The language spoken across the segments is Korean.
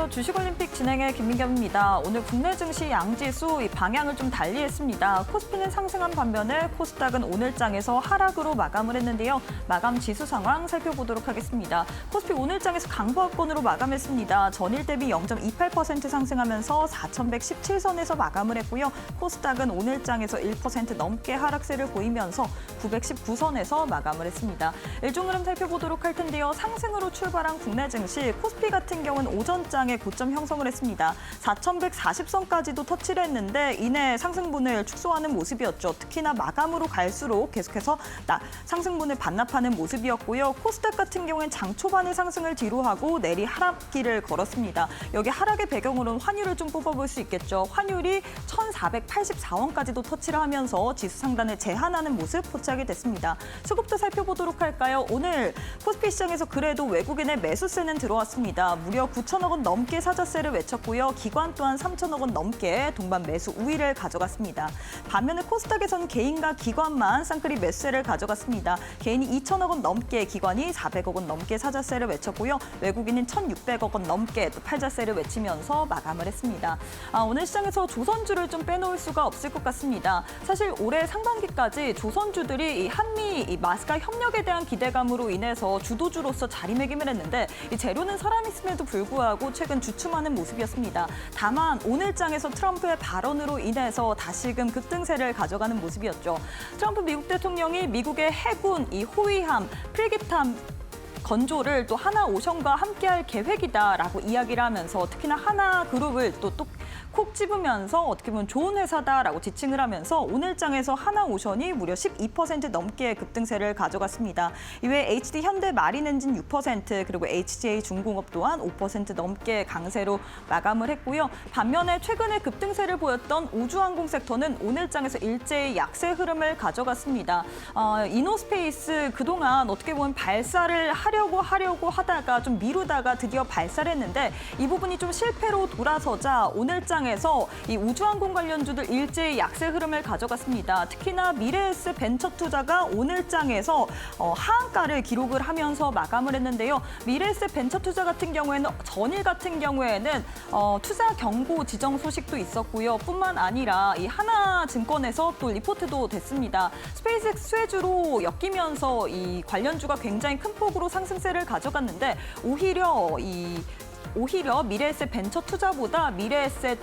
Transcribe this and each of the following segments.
안녕하세요. 주식올림픽 진행의 김민경입니다. 오늘 국내 증시 양지수 방향을 좀 달리했습니다. 코스피는 상승한 반면에 코스닥은 오늘장에서 하락으로 마감을 했는데요. 마감 지수 상황 살펴보도록 하겠습니다. 코스피 오늘장에서 강보합권으로 마감했습니다. 전일 대비 0.28% 상승하면서 4,117선에서 마감을 했고요. 코스닥은 오늘장에서 1% 넘게 하락세를 보이면서 919선에서 마감을 했습니다. 일종 흐름 살펴보도록 할 텐데요. 상승으로 출발한 국내 증시, 코스피 같은 경우는 오전장에 고점 형성을 했습니다. 4,140선까지도 터치를 했는데 이내 상승분을 축소하는 모습이었죠. 특히나 마감으로 갈수록 계속해서 상승분을 반납하는 모습이었고요. 코스닥 같은 경우는 장 초반의 상승을 뒤로하고 내리 하락기를 걸었습니다. 여기 하락의 배경으로는 환율을 좀 뽑아볼 수 있겠죠. 환율이 1,484원까지도 터치를 하면서 지수 상단을 제한하는 모습 포착이 됐습니다. 수급도 살펴보도록 할까요? 오늘 코스피 시장에서 그래도 외국인의 매수세는 들어왔습니다. 무려 9천억 원 넘게 사자세를 외쳤고요. 기관 또한 3천억 원 넘게 동반 매수 우위를 가져갔습니다. 반면에 코스닥에서는 개인과 기관만 쌍끌이 매수세를 가져갔습니다. 개인이 2천억 원 넘게, 기관이 400억 원 넘게 사자세를 외쳤고요. 외국인은 1,600억 원 넘게 또 팔자세를 외치면서 마감을 했습니다. 오늘 시장에서 조선주를 좀 빼놓을 수가 없을 것 같습니다. 사실 올해 상반기까지 조선주들이 이 한미 마스카 협력에 대한 기대감으로 인해서 주도주로서 자리매김을 했는데 이 재료는 살아있음에도 불구하고 최근 주춤하는 모습이었습니다. 다만 오늘장에서 트럼프의 발언으로 인해서 다시금 급등세를 가져가는 모습이었죠. 트럼프 미국 대통령이 미국의 해군, 이 호위함, 프리기함 건조를 또 하나오션과 함께할 계획이다라고 이야기를 하면서 특히나 하나그룹을 또 콕 집으면서 어떻게 보면 좋은 회사다라고 지칭을 하면서 오늘장에서 하나오션이 무려 12% 넘게 급등세를 가져갔습니다. 이외에 HD 현대 마린엔진 6%, 그리고 HJ 중공업 또한 5% 넘게 강세로 마감을 했고요. 반면에 최근에 급등세를 보였던 우주항공 섹터는 오늘장에서 일제히 약세 흐름을 가져갔습니다. 이노스페이스 그동안 어떻게 보면 발사를 하려고 하다가 좀 미루다가 드디어 발사를 했는데 이 부분이 좀 실패로 돌아서자 오늘장에서 이 우주항공 관련주들 일제히 약세 흐름을 가져갔습니다. 특히나 미래에셋 벤처투자가 오늘장에서 하한가를 기록을 하면서 마감을 했는데요. 미래에셋 벤처투자 같은 경우에는 전일 같은 경우에는 투자 경고 지정 소식도 있었고요. 뿐만 아니라 이 하나증권에서 또 리포트도 됐습니다. 스페이스X 수혜주로 엮이면서 이 관련주가 굉장히 큰 폭으로 상승세를 가져갔는데 오히려 미래에셋 벤처 투자보다 미래에셋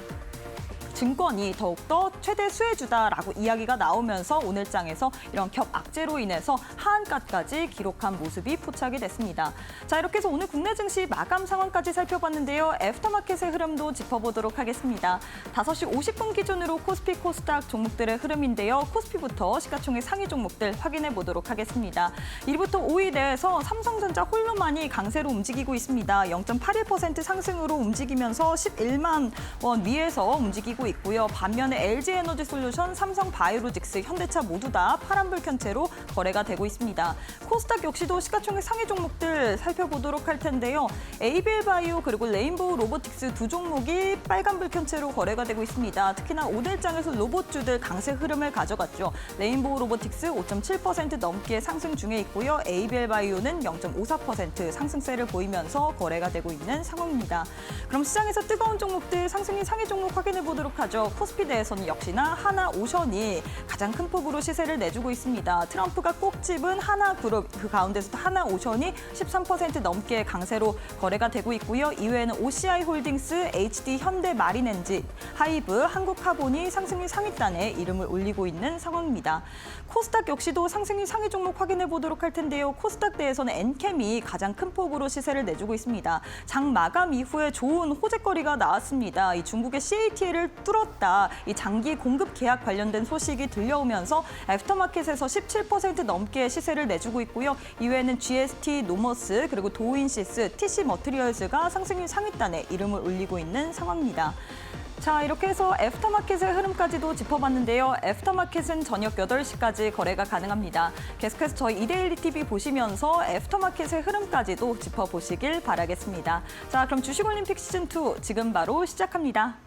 증권이 더욱더 최대 수혜주다라고 이야기가 나오면서 오늘장에서 이런 겹악재로 인해서 하한가까지 기록한 모습이 포착이 됐습니다. 자, 이렇게 해서 오늘 국내 증시 마감 상황까지 살펴봤는데요. 애프터마켓의 흐름도 짚어보도록 하겠습니다. 5시 50분 기준으로 코스피, 코스닥 종목들의 흐름인데요. 코스피부터 시가총액 상위 종목들 확인해 보도록 하겠습니다. 1위부터 5위 내에서 삼성전자 홀로만이 강세로 움직이고 있습니다. 0.81% 상승으로 움직이면서 11만 원 위에서 움직이고 있고요. 반면에 LG에너지솔루션, 삼성바이오로직스, 현대차 모두 다 파란불 켠 채로 거래가 되고 있습니다. 코스닥 역시도 시가총액 상위 종목들 살펴보도록 할 텐데요. 에이빌바이오 그리고 레인보우 로보틱스 두 종목이 빨간불 켠 채로 거래가 되고 있습니다. 특히나 오늘장에서 로봇주들 강세 흐름을 가져갔죠. 레인보우 로보틱스 5.7% 넘게 상승 중에 있고요. 에이빌바이오는 0.54% 상승세를 보이면서 거래가 되고 있는 상황입니다. 그럼 시장에서 뜨거운 종목들 상승인 상위 종목 확인해 보도록 하죠. 코스피 내에서는 역시나 하나오션이 가장 큰 폭으로 시세를 내주고 있습니다. 트럼프가 꼭 집은 하나그룹, 그 가운데서도 하나오션이 13% 넘게 강세로 거래가 되고 있고요. 이외에는 OCI홀딩스, HD 현대 마린엔진, 하이브, 한국카본이 상승률 상위단에 이름을 올리고 있는 상황입니다. 코스닥 역시도 상승률 상위 종목 확인해 보도록 할 텐데요. 코스닥 내에서는 엔캠이 가장 큰 폭으로 시세를 내주고 있습니다. 장 마감 이후에 좋은 호재거리가 나왔습니다. 이 중국의 CATL을 뚫었다. 이 장기 공급 계약 관련된 소식이 들려오면서 애프터마켓에서 17% 넘게 시세를 내주고 있고요. 이외에는 GST, 노머스, 그리고 도우인시스, TC 머티리얼즈가 상승률 상위단에 이름을 올리고 있는 상황입니다. 자, 이렇게 해서 애프터마켓의 흐름까지도 짚어봤는데요. 애프터마켓은 저녁 8시까지 거래가 가능합니다. 계속해서 저희 이데일리 TV 보시면서 애프터마켓의 흐름까지도 짚어보시길 바라겠습니다. 자, 그럼 주식올림픽 시즌2 지금 바로 시작합니다.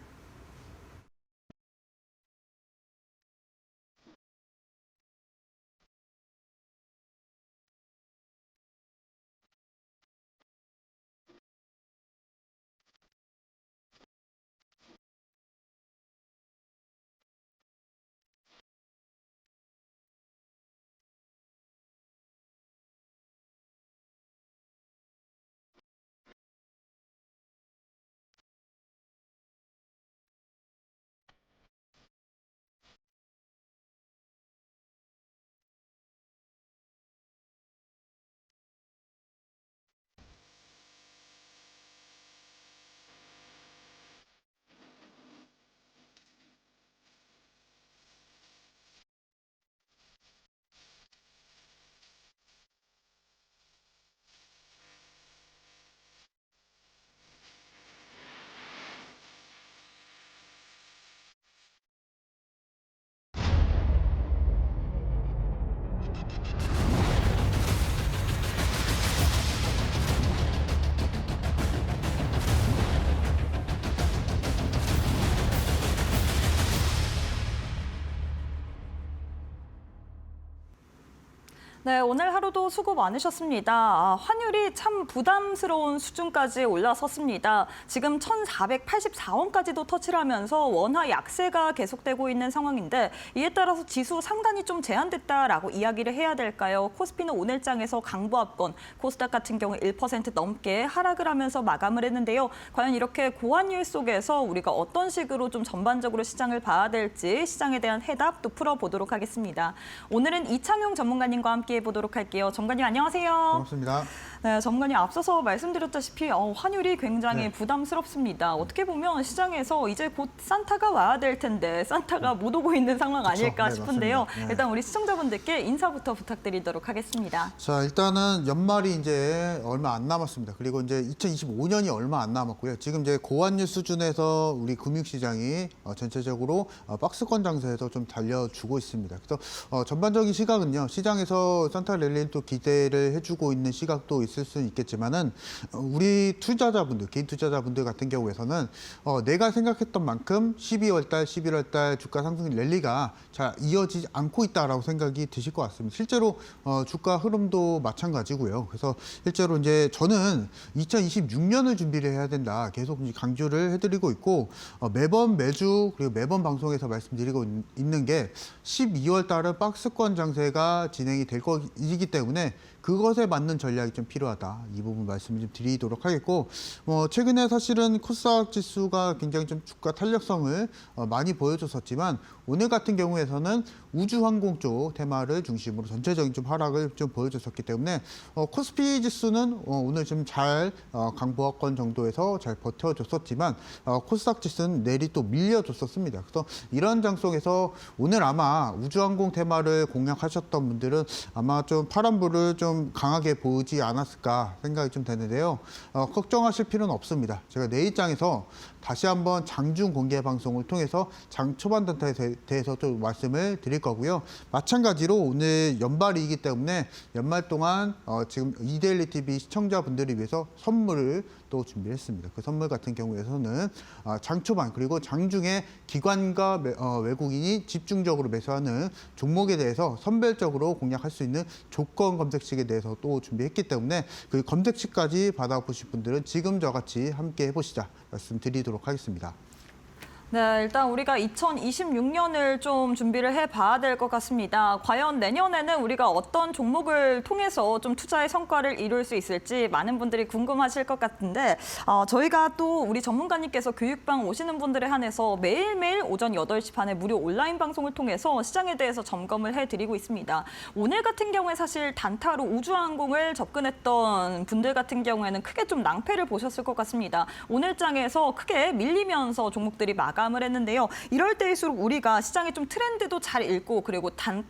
네, 오늘 하루도 수고 많으셨습니다. 환율이 참 부담스러운 수준까지 올라섰습니다. 지금 1,484원까지도 터치를 하면서 원화 약세가 계속되고 있는 상황인데 이에 따라서 지수 상단이 좀 제한됐다라고 이야기를 해야 될까요? 코스피는 오늘장에서 강보합권, 코스닥 같은 경우 1% 넘게 하락을 하면서 마감을 했는데요. 과연 이렇게 고환율 속에서 우리가 어떤 식으로 좀 전반적으로 시장을 봐야 될지 시장에 대한 해답 또 풀어보도록 하겠습니다. 오늘은 이창용 전문가님과 함께 보도록 할게요. 전문가님 안녕하세요. 반갑습니다. 네, 전문가님 앞서서 말씀드렸다시피 환율이 굉장히 부담스럽습니다. 어떻게 보면 시장에서 이제 곧 산타가 와야 될 텐데 산타가 못 오고 있는 상황 아닐까 싶은데요. 맞습니다. 일단 우리 시청자분들께 인사부터 부탁드리도록 하겠습니다. 자, 일단은 연말이 이제 얼마 안 남았습니다. 그리고 이제 2025년이 얼마 안 남았고요. 지금 이제 고환율 수준에서 우리 금융시장이 전체적으로 박스권 장세에서 좀 달려주고 있습니다. 그래서 전반적인 시각은요. 시장에서 산타 랠리는 또 기대를 해주고 있는 시각도 있을 수는 있겠지만은 우리 투자자분들, 개인 투자자분들 같은 경우에서는 내가 생각했던 만큼 12월 달, 11월 달 주가 상승 랠리가 잘 이어지지 않고 있다라고 생각이 드실 것 같습니다. 실제로 주가 흐름도 마찬가지고요. 그래서 실제로 이제 저는 2026년을 준비를 해야 된다. 계속 강조를 해드리고 있고 매주 그리고 매번 방송에서 말씀드리고 있는 게 12월 달은 박스권 장세가 진행이 될 것이기 때문에 그것에 맞는 전략이 좀 필요하다. 이 부분 말씀을 좀 드리도록 하겠고, 최근에 사실은 코스닥 지수가 굉장히 좀 주가 탄력성을 많이 보여줬었지만 오늘 같은 경우에서는 우주항공 쪽 테마를 중심으로 전체적인 좀 하락을 좀 보여줬었기 때문에 코스피 지수는 오늘 좀 잘 강보합권 정도에서 잘 버텨줬었지만 코스닥 지수는 내리 또 밀려줬었습니다. 그래서 이런 장속에서 오늘 아마 우주항공 테마를 공략하셨던 분들은 아마 좀 파란불을 좀 강하게 보지 않았을까 생각이 좀 되는데요. 걱정하실 필요는 없습니다. 제가 내일장에서 다시 한번 장중 공개 방송을 통해서 장 초반 단타에 대해서 좀 말씀을 드릴 거고요. 마찬가지로 오늘 연말이기 때문에 연말 동안 지금 이데일리 TV 시청자분들을 위해서 선물을 또 준비했습니다. 그 선물 같은 경우에서는 장 초반 그리고 장중에 기관과 외국인이 집중적으로 매수하는 종목에 대해서 선별적으로 공략할 수 있는 조건 검색식에 대해서 또 준비했기 때문에 그 검색식까지 받아보실 분들은 지금 저같이 함께 해보시자 말씀드리도록 하겠습니다. 네, 일단 우리가 2026년을 좀 준비를 해봐야 될 것 같습니다. 과연 내년에는 우리가 어떤 종목을 통해서 좀 투자의 성과를 이룰 수 있을지 많은 분들이 궁금하실 것 같은데 저희가 또 우리 전문가님께서 교육방 오시는 분들에 한해서 매일매일 오전 8시 반에 무료 온라인 방송을 통해서 시장에 대해서 점검을 해드리고 있습니다. 오늘 같은 경우에 사실 단타로 우주항공을 접근했던 분들 같은 경우에는 크게 좀 낭패를 보셨을 것 같습니다. 오늘 장에서 크게 밀리면서 종목들이 마감을 했는데요. 이럴 때일수록 우리가 시장의 좀 트렌드도 잘 읽고 그리고 장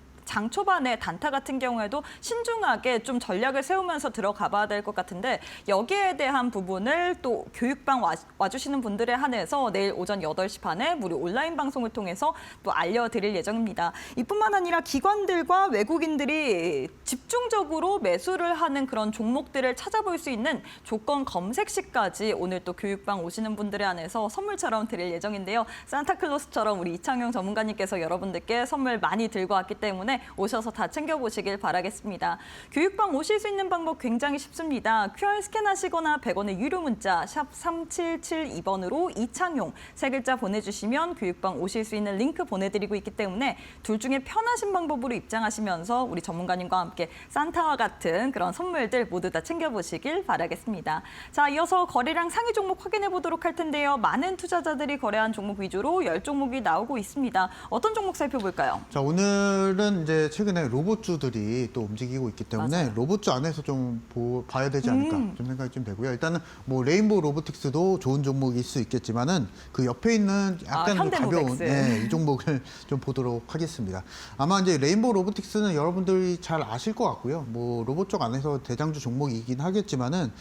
초반에 단타 같은 경우에도 신중하게 좀 전략을 세우면서 들어가 봐야 될 것 같은데 여기에 대한 부분을 또 교육방 와주시는 분들에 한해서 내일 오전 8시 반에 무료 온라인 방송을 통해서 또 알려드릴 예정입니다. 이뿐만 아니라 기관들과 외국인들이 집중적으로 매수를 하는 그런 종목들을 찾아볼 수 있는 조건 검색식까지 오늘 또 교육방 오시는 분들에 한해서 선물처럼 드릴 예정인데요. 산타클로스처럼 우리 이창용 전문가님께서 여러분들께 선물 많이 들고 왔기 때문에 오셔서 다 챙겨보시길 바라겠습니다. 교육방 오실 수 있는 방법 굉장히 쉽습니다. QR 스캔하시거나 100원의 유료 문자 샵 3772번으로 이창용 세 글자 보내주시면 교육방 오실 수 있는 링크 보내드리고 있기 때문에 둘 중에 편하신 방법으로 입장하시면서 우리 전문가님과 함께 산타와 같은 그런 선물들 모두 다 챙겨보시길 바라겠습니다. 자, 이어서 거래량 상위 종목 확인해 보도록 할 텐데요. 많은 투자자들이 거래한 종목 위주로 10종목이 나오고 있습니다. 어떤 종목 살펴볼까요? 자, 오늘은 이제 최근에 로봇주들이 또 움직이고 있기 때문에 맞아요. 로봇주 안에서 좀 봐야 되지 않을까 좀 생각이 좀 되고요. 일단은 뭐 레인보우 로보틱스도 좋은 종목일 수 있겠지만은 그 옆에 있는 약간 좀 가벼운 이 종목을 좀 보도록 하겠습니다. 아마 이제 레인보우 로보틱스는 여러분들이 잘 아실 것 같고요. 뭐 로봇 쪽 안에서 대장주 종목이긴 하겠지만은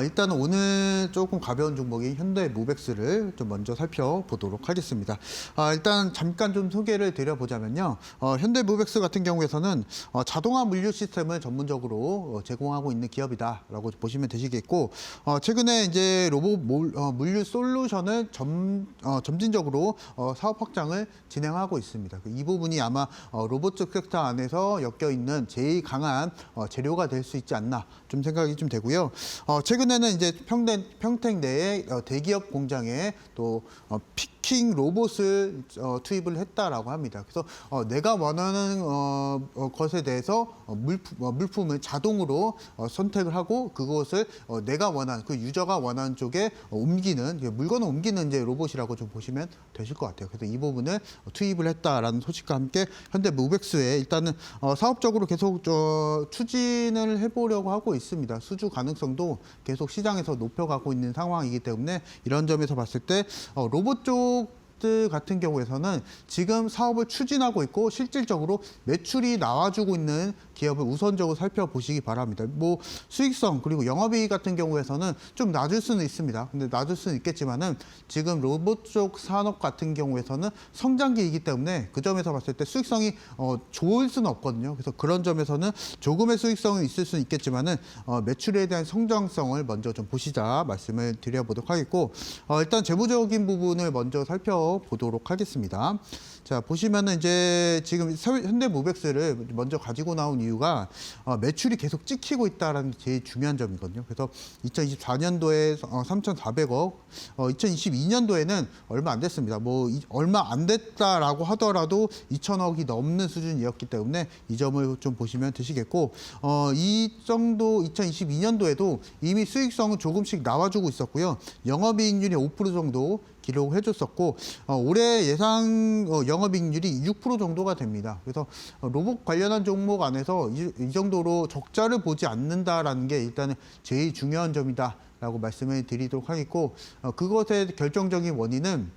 일단은 오늘 조금 가벼운 종목인 현대무벡스를 좀 먼저 살펴보도록 하겠습니다. 일단 잠깐 좀 소개를 드려보자면요. 현대무벡스 같은 경우에서는 자동화 물류 시스템을 전문적으로 제공하고 있는 기업이다라고 보시면 되시겠고, 최근에 이제 로봇 물류 솔루션을 점진적으로 사업 확장을 진행하고 있습니다. 이 부분이 아마 로보틱 섹터 안에서 엮여 있는 제일 강한 재료가 될 수 있지 않나 좀 생각이 좀 되고요. 최근에는 이제 평택 내에 대기업 공장에 또 피킹 로봇을 투입을 했다라고 합니다. 그래서 내가 원하는 것에 대해서 물품을 자동으로 선택을 하고 그것을 내가 원하는 그 유저가 원하는 쪽에 옮기는 물건을 옮기는 이제 로봇이라고 좀 보시면 되실 것 같아요. 그래서 이 부분을 투입을 했다라는 소식과 함께 현대모백스에 일단은 사업적으로 계속 추진을 해보려고 하고 있습니다. 수주 가능성도 계속 시장에서 높여가고 있는 상황이기 때문에 이런 점에서 봤을 때 로봇 쪽들 같은 경우에서는 지금 사업을 추진하고 있고 실질적으로 매출이 나와주고 있는 기업을 우선적으로 살펴보시기 바랍니다. 뭐 수익성 그리고 영업이익 같은 경우에서는 좀 낮을 수는 있습니다. 근데 낮을 수는 있겠지만은 지금 로봇 쪽 산업 같은 경우에서는 성장기이기 때문에 그 점에서 봤을 때 수익성이 좋을 수는 없거든요. 그래서 그런 점에서는 조금의 수익성은 있을 수는 있겠지만은 매출에 대한 성장성을 먼저 좀 보시자 말씀을 드려보도록 하겠고, 일단 재무적인 부분을 먼저 살펴보도록 하겠습니다. 자, 보시면은 이제 지금 현대모백스를 먼저 가지고 나온 이유가 매출이 계속 찍히고 있다는 게 제일 중요한 점이거든요. 그래서 2024년도에 3,400억, 2022년도에는 얼마 안 됐습니다. 뭐 얼마 안 됐다라고 하더라도 2,000억이 넘는 수준이었기 때문에 이 점을 좀 보시면 되시겠고, 이 정도 2022년도에도 이미 수익성은 조금씩 나와주고 있었고요. 영업이익률이 5% 정도 기록을 해줬었고, 올해 예상 영업이익률이 6% 정도가 됩니다. 그래서 로봇 관련한 종목 안에서 이 정도로 적자를 보지 않는다라는 게 일단은 제일 중요한 점이다라고 말씀을 드리도록 하겠고, 그것의 결정적인 원인은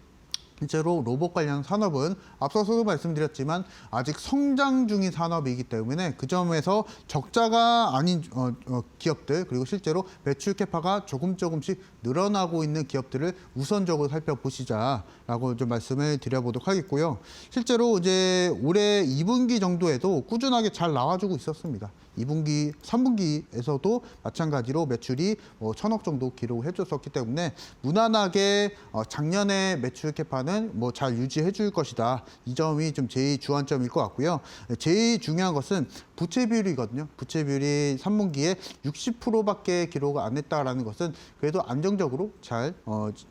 실제로 로봇 관련 산업은 앞서서도 말씀드렸지만 아직 성장 중인 산업이기 때문에 그 점에서 적자가 아닌 기업들 그리고 실제로 매출 캐파가 조금씩 늘어나고 있는 기업들을 우선적으로 살펴보시자라고 좀 말씀을 드려보도록 하겠고요. 실제로 이제 올해 2분기 정도에도 꾸준하게 잘 나와주고 있었습니다. 2분기, 3분기에서도 마찬가지로 매출이 1,000억 정도 기록을 해줬었기 때문에 무난하게 작년에 매출 캐파는 잘 유지해 줄 것이다. 이 점이 좀 제일 주안점일 것 같고요. 제일 중요한 것은 부채 비율이거든요. 부채 비율이 3분기에 60%밖에 기록을 안 했다라는 것은 그래도 안정적으로 잘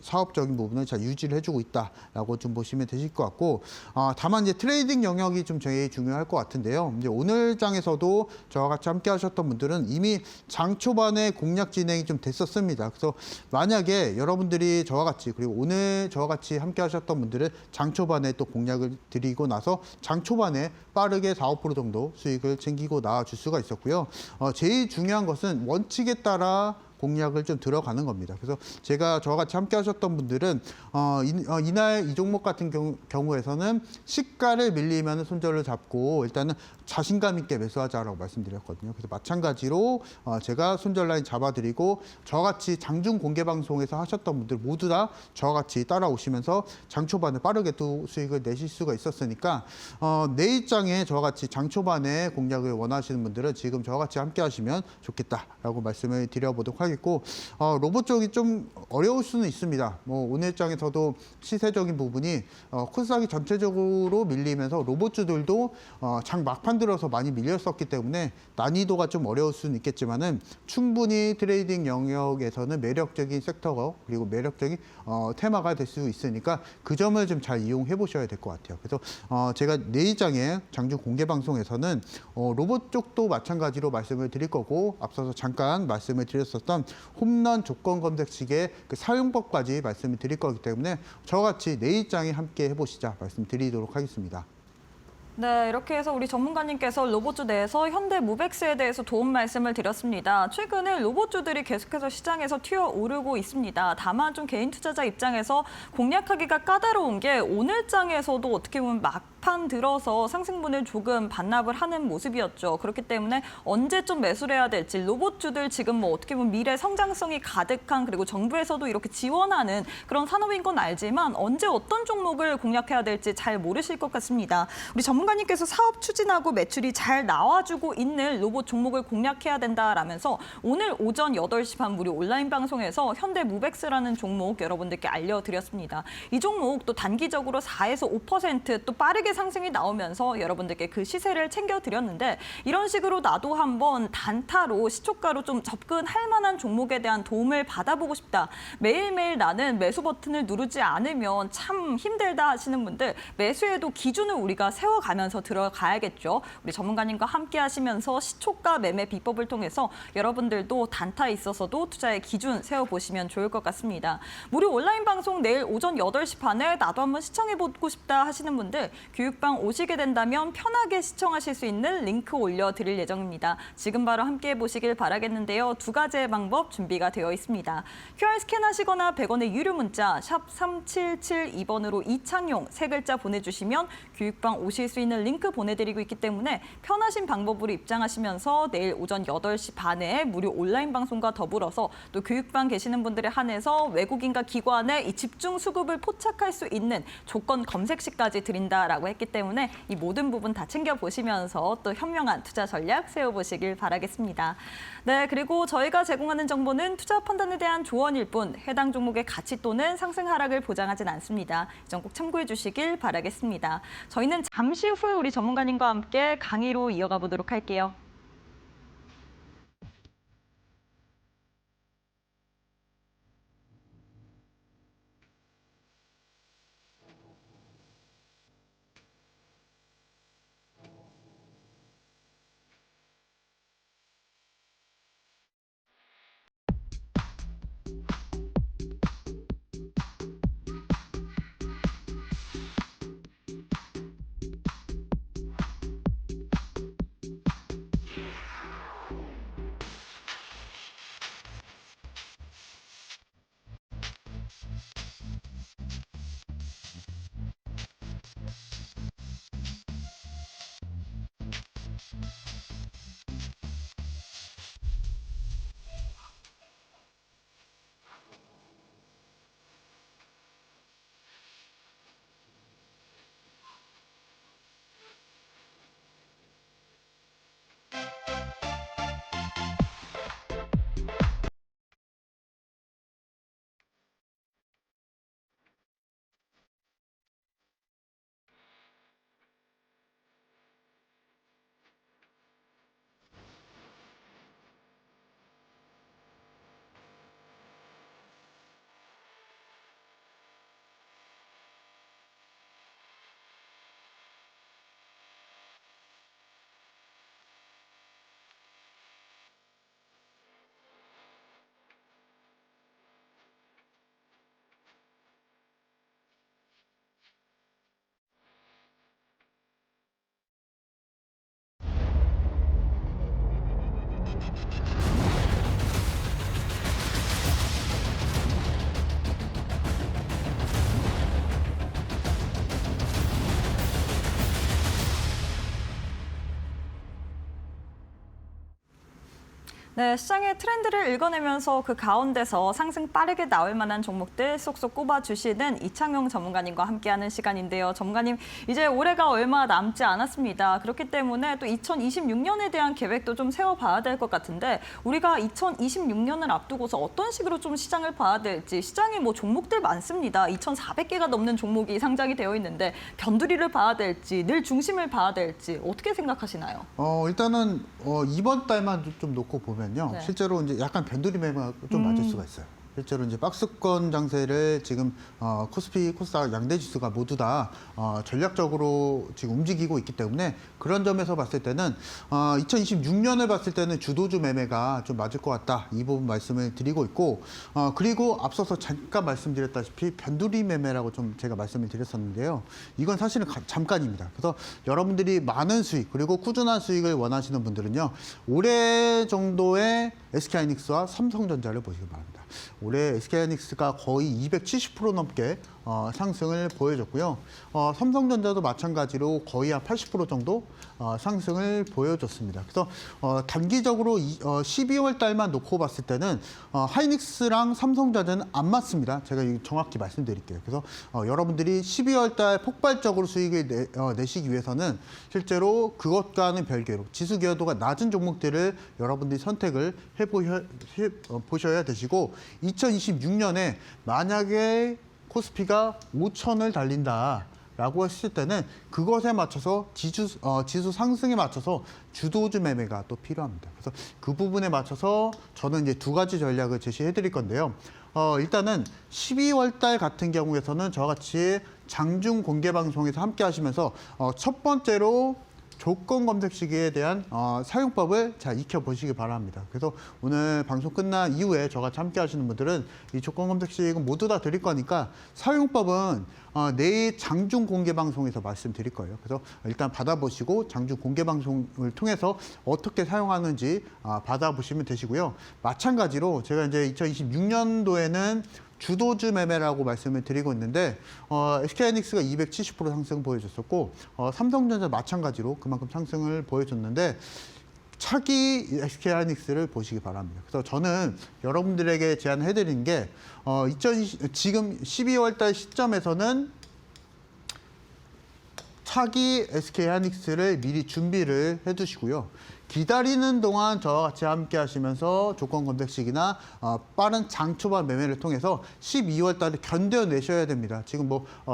사업적인 부분을 잘 유지를 해주고 있다라고 좀 보시면 되실 것 같고, 다만 이제 트레이딩 영역이 좀 제일 중요할 것 같은데요. 이제 오늘 장에서도 저와 같이 함께 하셨던 분들은 이미 장 초반에 공략 진행이 좀 됐었습니다. 그래서 만약에 여러분들이 저와 같이 그리고 오늘 저와 같이 함께 하셨던 분들은 장 초반에 또 공략을 드리고 나서 장 초반에 빠르게 4, 5% 정도 수익을 챙기고 나와줄 수가 있었고요. 제일 중요한 것은 원칙에 따라 공략을 좀 들어가는 겁니다. 그래서 제가 저와 같이 함께 하셨던 분들은 이날 이 종목 같은 경우에서는 시가를 밀리면 손절을 잡고 일단은 자신감 있게 매수하자라고 말씀드렸거든요. 그래서 마찬가지로 제가 손절 라인 잡아드리고 저와 같이 장중 공개 방송에서 하셨던 분들 모두 다 저와 같이 따라오시면서 장 초반에 빠르게 또 수익을 내실 수가 있었으니까 내일장에 저와 같이 장 초반에 공략을 원하시는 분들은 지금 저와 같이 함께 하시면 좋겠다라고 말씀을 드려보도록 하겠고, 로봇 쪽이 좀 어려울 수는 있습니다. 오늘 장에서도 시세적인 부분이 코스닥이 전체적으로 밀리면서 로봇주들도 장 막판 들어서 많이 밀렸었기 때문에 난이도가 좀 어려울 수는 있겠지만은 충분히 트레이딩 영역에서는 매력적인 섹터가 그리고 매력적인 테마가 될 수 있으니까 그 점을 좀 잘 이용해 보셔야 될 것 같아요. 그래서 제가 내일장에 장중 공개 방송에서는 로봇 쪽도 마찬가지로 말씀을 드릴 거고, 앞서서 잠깐 말씀을 드렸었던 홈런 조건 검색식의 그 사용법까지 말씀을 드릴 거기 때문에 저같이 내일장에 함께 해보시자 말씀드리도록 하겠습니다. 네, 이렇게 해서 우리 전문가님께서 로봇주 내에서 현대모백스에 대해서 도움 말씀을 드렸습니다. 최근에 로봇주들이 계속해서 시장에서 튀어오르고 있습니다. 다만 좀 개인 투자자 입장에서 공략하기가 까다로운 게 오늘 장에서도 어떻게 보면 막판 들어서 상승분을 조금 반납을 하는 모습이었죠. 그렇기 때문에 언제 좀 매수를 해야 될지 로봇주들 지금 뭐 어떻게 보면 미래 성장성이 가득한 그리고 정부에서도 이렇게 지원하는 그런 산업인 건 알지만 언제 어떤 종목을 공략해야 될지 잘 모르실 것 같습니다. 우리 전문가님께서 사업 추진하고 매출이 잘 나와주고 있는 로봇 종목을 공략해야 된다라면서 오늘 오전 8시 반 무료 온라인 방송에서 현대무벡스라는 종목 여러분들께 알려드렸습니다. 이 종목 또 단기적으로 4에서 5% 또 빠르게 상승이 나오면서 여러분들께 그 시세를 챙겨드렸는데 이런 식으로 나도 한번 단타로 시초가로 좀 접근할 만한 종목에 대한 도움을 받아보고 싶다. 매일매일 나는 매수 버튼을 누르지 않으면 참 힘들다 하시는 분들 매수에도 기준을 우리가 세워가면서 들어가야겠죠. 우리 전문가님과 함께 하시면서 시초가 매매 비법을 통해서 여러분들도 단타에 있어서도 투자의 기준 세워보시면 좋을 것 같습니다. 무료 온라인 방송 내일 오전 8시 반에 나도 한번 시청해보고 싶다 하시는 분들 교육방 오시게 된다면 편하게 시청하실 수 있는 링크 올려드릴 예정입니다. 지금 바로 함께 해보시길 바라겠는데요. 두 가지의 방법 준비가 되어 있습니다. QR 스캔하시거나 100원의 유료 문자 샵 3772번으로 이창용 세 글자 보내주시면 교육방 오실 수 있는 링크 보내드리고 있기 때문에 편하신 방법으로 입장하시면서 내일 오전 8시 반에 무료 온라인 방송과 더불어서 또 교육방 계시는 분들에 한해서 외국인과 기관의 이 집중 수급을 포착할 수 있는 조건 검색 시까지 드린다라고 했기 때문에 이 모든 부분 다 챙겨보시면서 또 현명한 투자 전략 세워보시길 바라겠습니다. 네, 그리고 저희가 제공하는 정보는 투자 판단에 대한 조언일 뿐 해당 종목의 가치 또는 상승 하락을 보장하진 않습니다. 이 점 꼭 참고해 주시길 바라겠습니다. 저희는 잠시 후 우리 전문가님과 함께 강의로 이어가 보도록 할게요. 네, 시장의 트렌드를 읽어내면서 그 가운데서 상승 빠르게 나올 만한 종목들 쏙쏙 꼽아주시는 이창용 전문가님과 함께하는 시간인데요. 전문가님, 이제 올해가 얼마 남지 않았습니다. 그렇기 때문에 또 2026년에 대한 계획도 좀 세워봐야 될 것 같은데 우리가 2026년을 앞두고서 어떤 식으로 좀 시장을 봐야 될지 시장에 뭐 종목들 많습니다. 2,400개가 넘는 종목이 상장이 되어 있는데 변두리를 봐야 될지 늘 중심을 봐야 될지 어떻게 생각하시나요? 일단은 이번 달만 좀 놓고 보면요. 네. 실제로 이제 약간 변두리 매매가 좀 맞을 수가 있어요. 실제로 이제 박스권 장세를 지금 코스피, 코스닥 양대 지수가 모두 다 전략적으로 지금 움직이고 있기 때문에 그런 점에서 봤을 때는 2026년을 봤을 때는 주도주 매매가 좀 맞을 것 같다. 이 부분 말씀을 드리고 있고 그리고 앞서서 잠깐 말씀드렸다시피 변두리 매매라고 좀 제가 말씀을 드렸었는데요. 이건 사실은 잠깐입니다. 그래서 여러분들이 많은 수익 그리고 꾸준한 수익을 원하시는 분들은요. 올해 정도의 SK하이닉스와 삼성전자를 보시기 바랍니다. 올해 SK하이닉스가 거의 270% 넘게 상승을 보여줬고요. 삼성전자도 마찬가지로 거의 한 80% 정도 상승을 보여줬습니다. 그래서 단기적으로 12월 달만 놓고 봤을 때는 하이닉스랑 삼성전자는 안 맞습니다. 제가 정확히 말씀드릴게요. 그래서 여러분들이 12월 달 폭발적으로 수익을 내시기 위해서는 실제로 그것과는 별개로 지수 기여도가 낮은 종목들을 여러분들이 선택을 보셔야 되시고 2026년에 만약에 코스피가 5천을 달린다라고 했을 때는 그것에 맞춰서 지수 상승에 맞춰서 주도주 매매가 또 필요합니다. 그래서 그 부분에 맞춰서 저는 이제 두 가지 전략을 제시해 드릴 건데요. 일단은 12월 달 같은 경우에서는 저와 같이 장중 공개 방송에서 함께 하시면서 첫 번째로 조건 검색 시기에 대한 사용법을 잘 익혀보시기 바랍니다. 그래서 오늘 방송 끝난 이후에 저같이 함께 하시는 분들은 이 조건 검색 시기는 모두 다 드릴 거니까 사용법은 내일 장중 공개 방송에서 말씀드릴 거예요. 그래서 일단 받아보시고 장중 공개 방송을 통해서 어떻게 사용하는지 받아보시면 되시고요. 마찬가지로 제가 이제 2026년도에는 주도주 매매라고 말씀을 드리고 있는데 SK하이닉스가 270% 상승 보여줬었고 삼성전자 마찬가지로 그만큼 상승을 보여줬는데 차기 SK하이닉스를 보시기 바랍니다. 그래서 저는 여러분들에게 제안해드린 게 지금 12월 달 시점에서는 차기 SK하이닉스를 미리 준비를 해두시고요. 기다리는 동안 저와 같이 함께 하시면서 조건 검색식이나 빠른 장 초반 매매를 통해서 12월 달에 견뎌내셔야 됩니다. 지금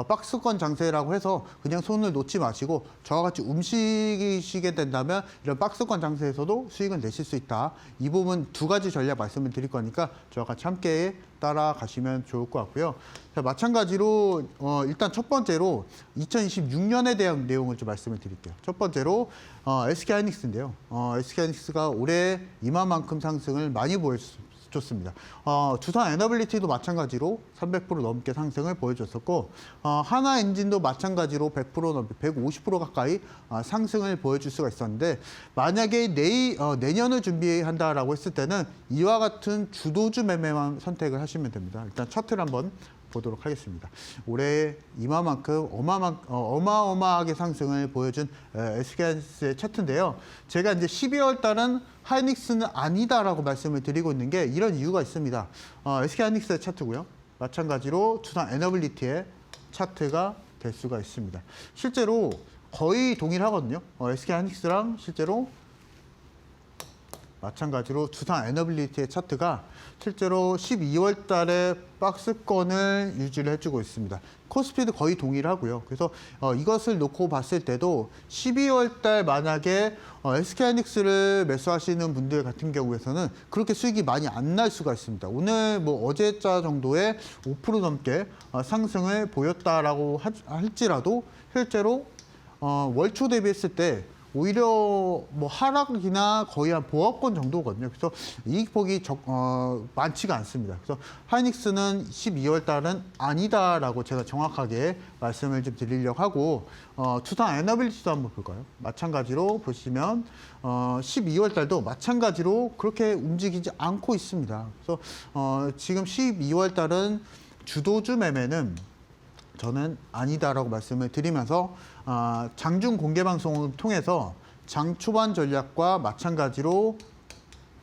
박스권 장세라고 해서 그냥 손을 놓지 마시고 저와 같이 움직이시게 된다면 이런 박스권 장세에서도 수익을 내실 수 있다. 이 부분 두 가지 전략 말씀을 드릴 거니까 저와 같이 함께 따라가시면 좋을 것 같고요. 자, 마찬가지로 일단 첫 번째로 2026년에 대한 내용을 좀 말씀을 드릴게요. 첫 번째로 SK하이닉스인데요. SK하이닉스가 올해 이만큼 상승을 많이 보여줬습니다. 두산 에너빌리티도 마찬가지로 300% 넘게 상승을 보여줬었고 하나엔진도 마찬가지로 100% 넘게 150% 가까이 상승을 보여줄 수가 있었는데 만약에 내년을 준비한다라고 했을 때는 이와 같은 주도주 매매만 선택을 하시면 됩니다. 일단 차트를 한번 보도록 하겠습니다. 올해 이만큼 어마어마하게 상승을 보여준 SK하이닉스의 차트인데요. 제가 이제 12월 달은 하이닉스는 아니다라고 말씀을 드리고 있는 게 이런 이유가 있습니다. SK하이닉스의 차트고요. 마찬가지로 두산 에너빌리티의 차트가 될 수가 있습니다. 실제로 거의 동일하거든요. SK하이닉스랑 실제로 마찬가지로 두산 에너빌리티의 차트가 실제로 12월 달에 박스권을 유지를 해주고 있습니다. 코스피도 거의 동일하고요. 그래서 이것을 놓고 봤을 때도 12월 달 만약에 SK하이닉스를 매수하시는 분들 같은 경우에서는 그렇게 수익이 많이 안 날 수가 있습니다. 오늘 어제자 정도의 5% 넘게 상승을 보였다라고 할지라도 실제로 월초 대비했을 때 오히려 하락이나 거의 한 보합권 정도거든요. 그래서 이익폭이 많지가 않습니다. 그래서 하이닉스는 12월 달은 아니다라고 제가 정확하게 말씀을 좀 드리려고 하고 두산 에너빌리티도 한번 볼까요? 마찬가지로 보시면 12월 달도 마찬가지로 그렇게 움직이지 않고 있습니다. 그래서 지금 12월 달은 주도주 매매는 저는 아니다라고 말씀을 드리면서 장중 공개 방송을 통해서 장 초반 전략과 마찬가지로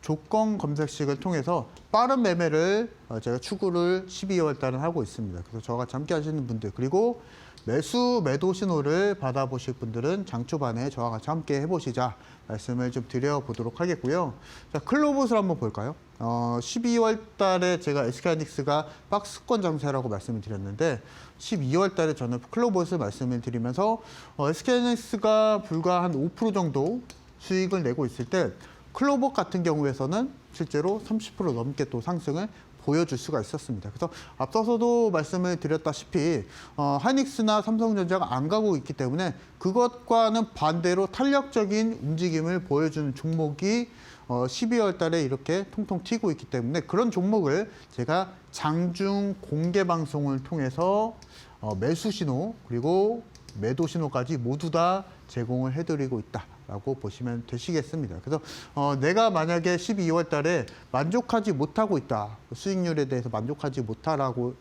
조건 검색식을 통해서 빠른 매매를 제가 추구를 12월 달은 하고 있습니다. 그래서 저와 같이 함께 하시는 분들 그리고 매도 신호를 받아보실 분들은 장 초반에 저와 같이 함께 해보시자 말씀을 좀 드려보도록 하겠고요. 자, 클로봇을 한번 볼까요? 12월 달에 제가 SK하이닉스가 박스권 장세라고 말씀을 드렸는데 12월 달에 저는 클로봇을 말씀을 드리면서 SK하이닉스가 불과 한 5% 정도 수익을 내고 있을 때 클로봇 같은 경우에서는 실제로 30% 넘게 또 상승을 보여줄 수가 있었습니다. 그래서 앞서서도 말씀을 드렸다시피 하이닉스나 삼성전자가 안 가고 있기 때문에 그것과는 반대로 탄력적인 움직임을 보여주는 종목이 12월 달에 이렇게 통통 튀고 있기 때문에 그런 종목을 제가 장중 공개 방송을 통해서 매수 신호 그리고 매도 신호까지 모두 다 제공을 해드리고 있다. 라고 보시면 되시겠습니다. 그래서 내가 만약에 12월 달에 만족하지 못하고 있다. 수익률에 대해서 만족하지 못하라고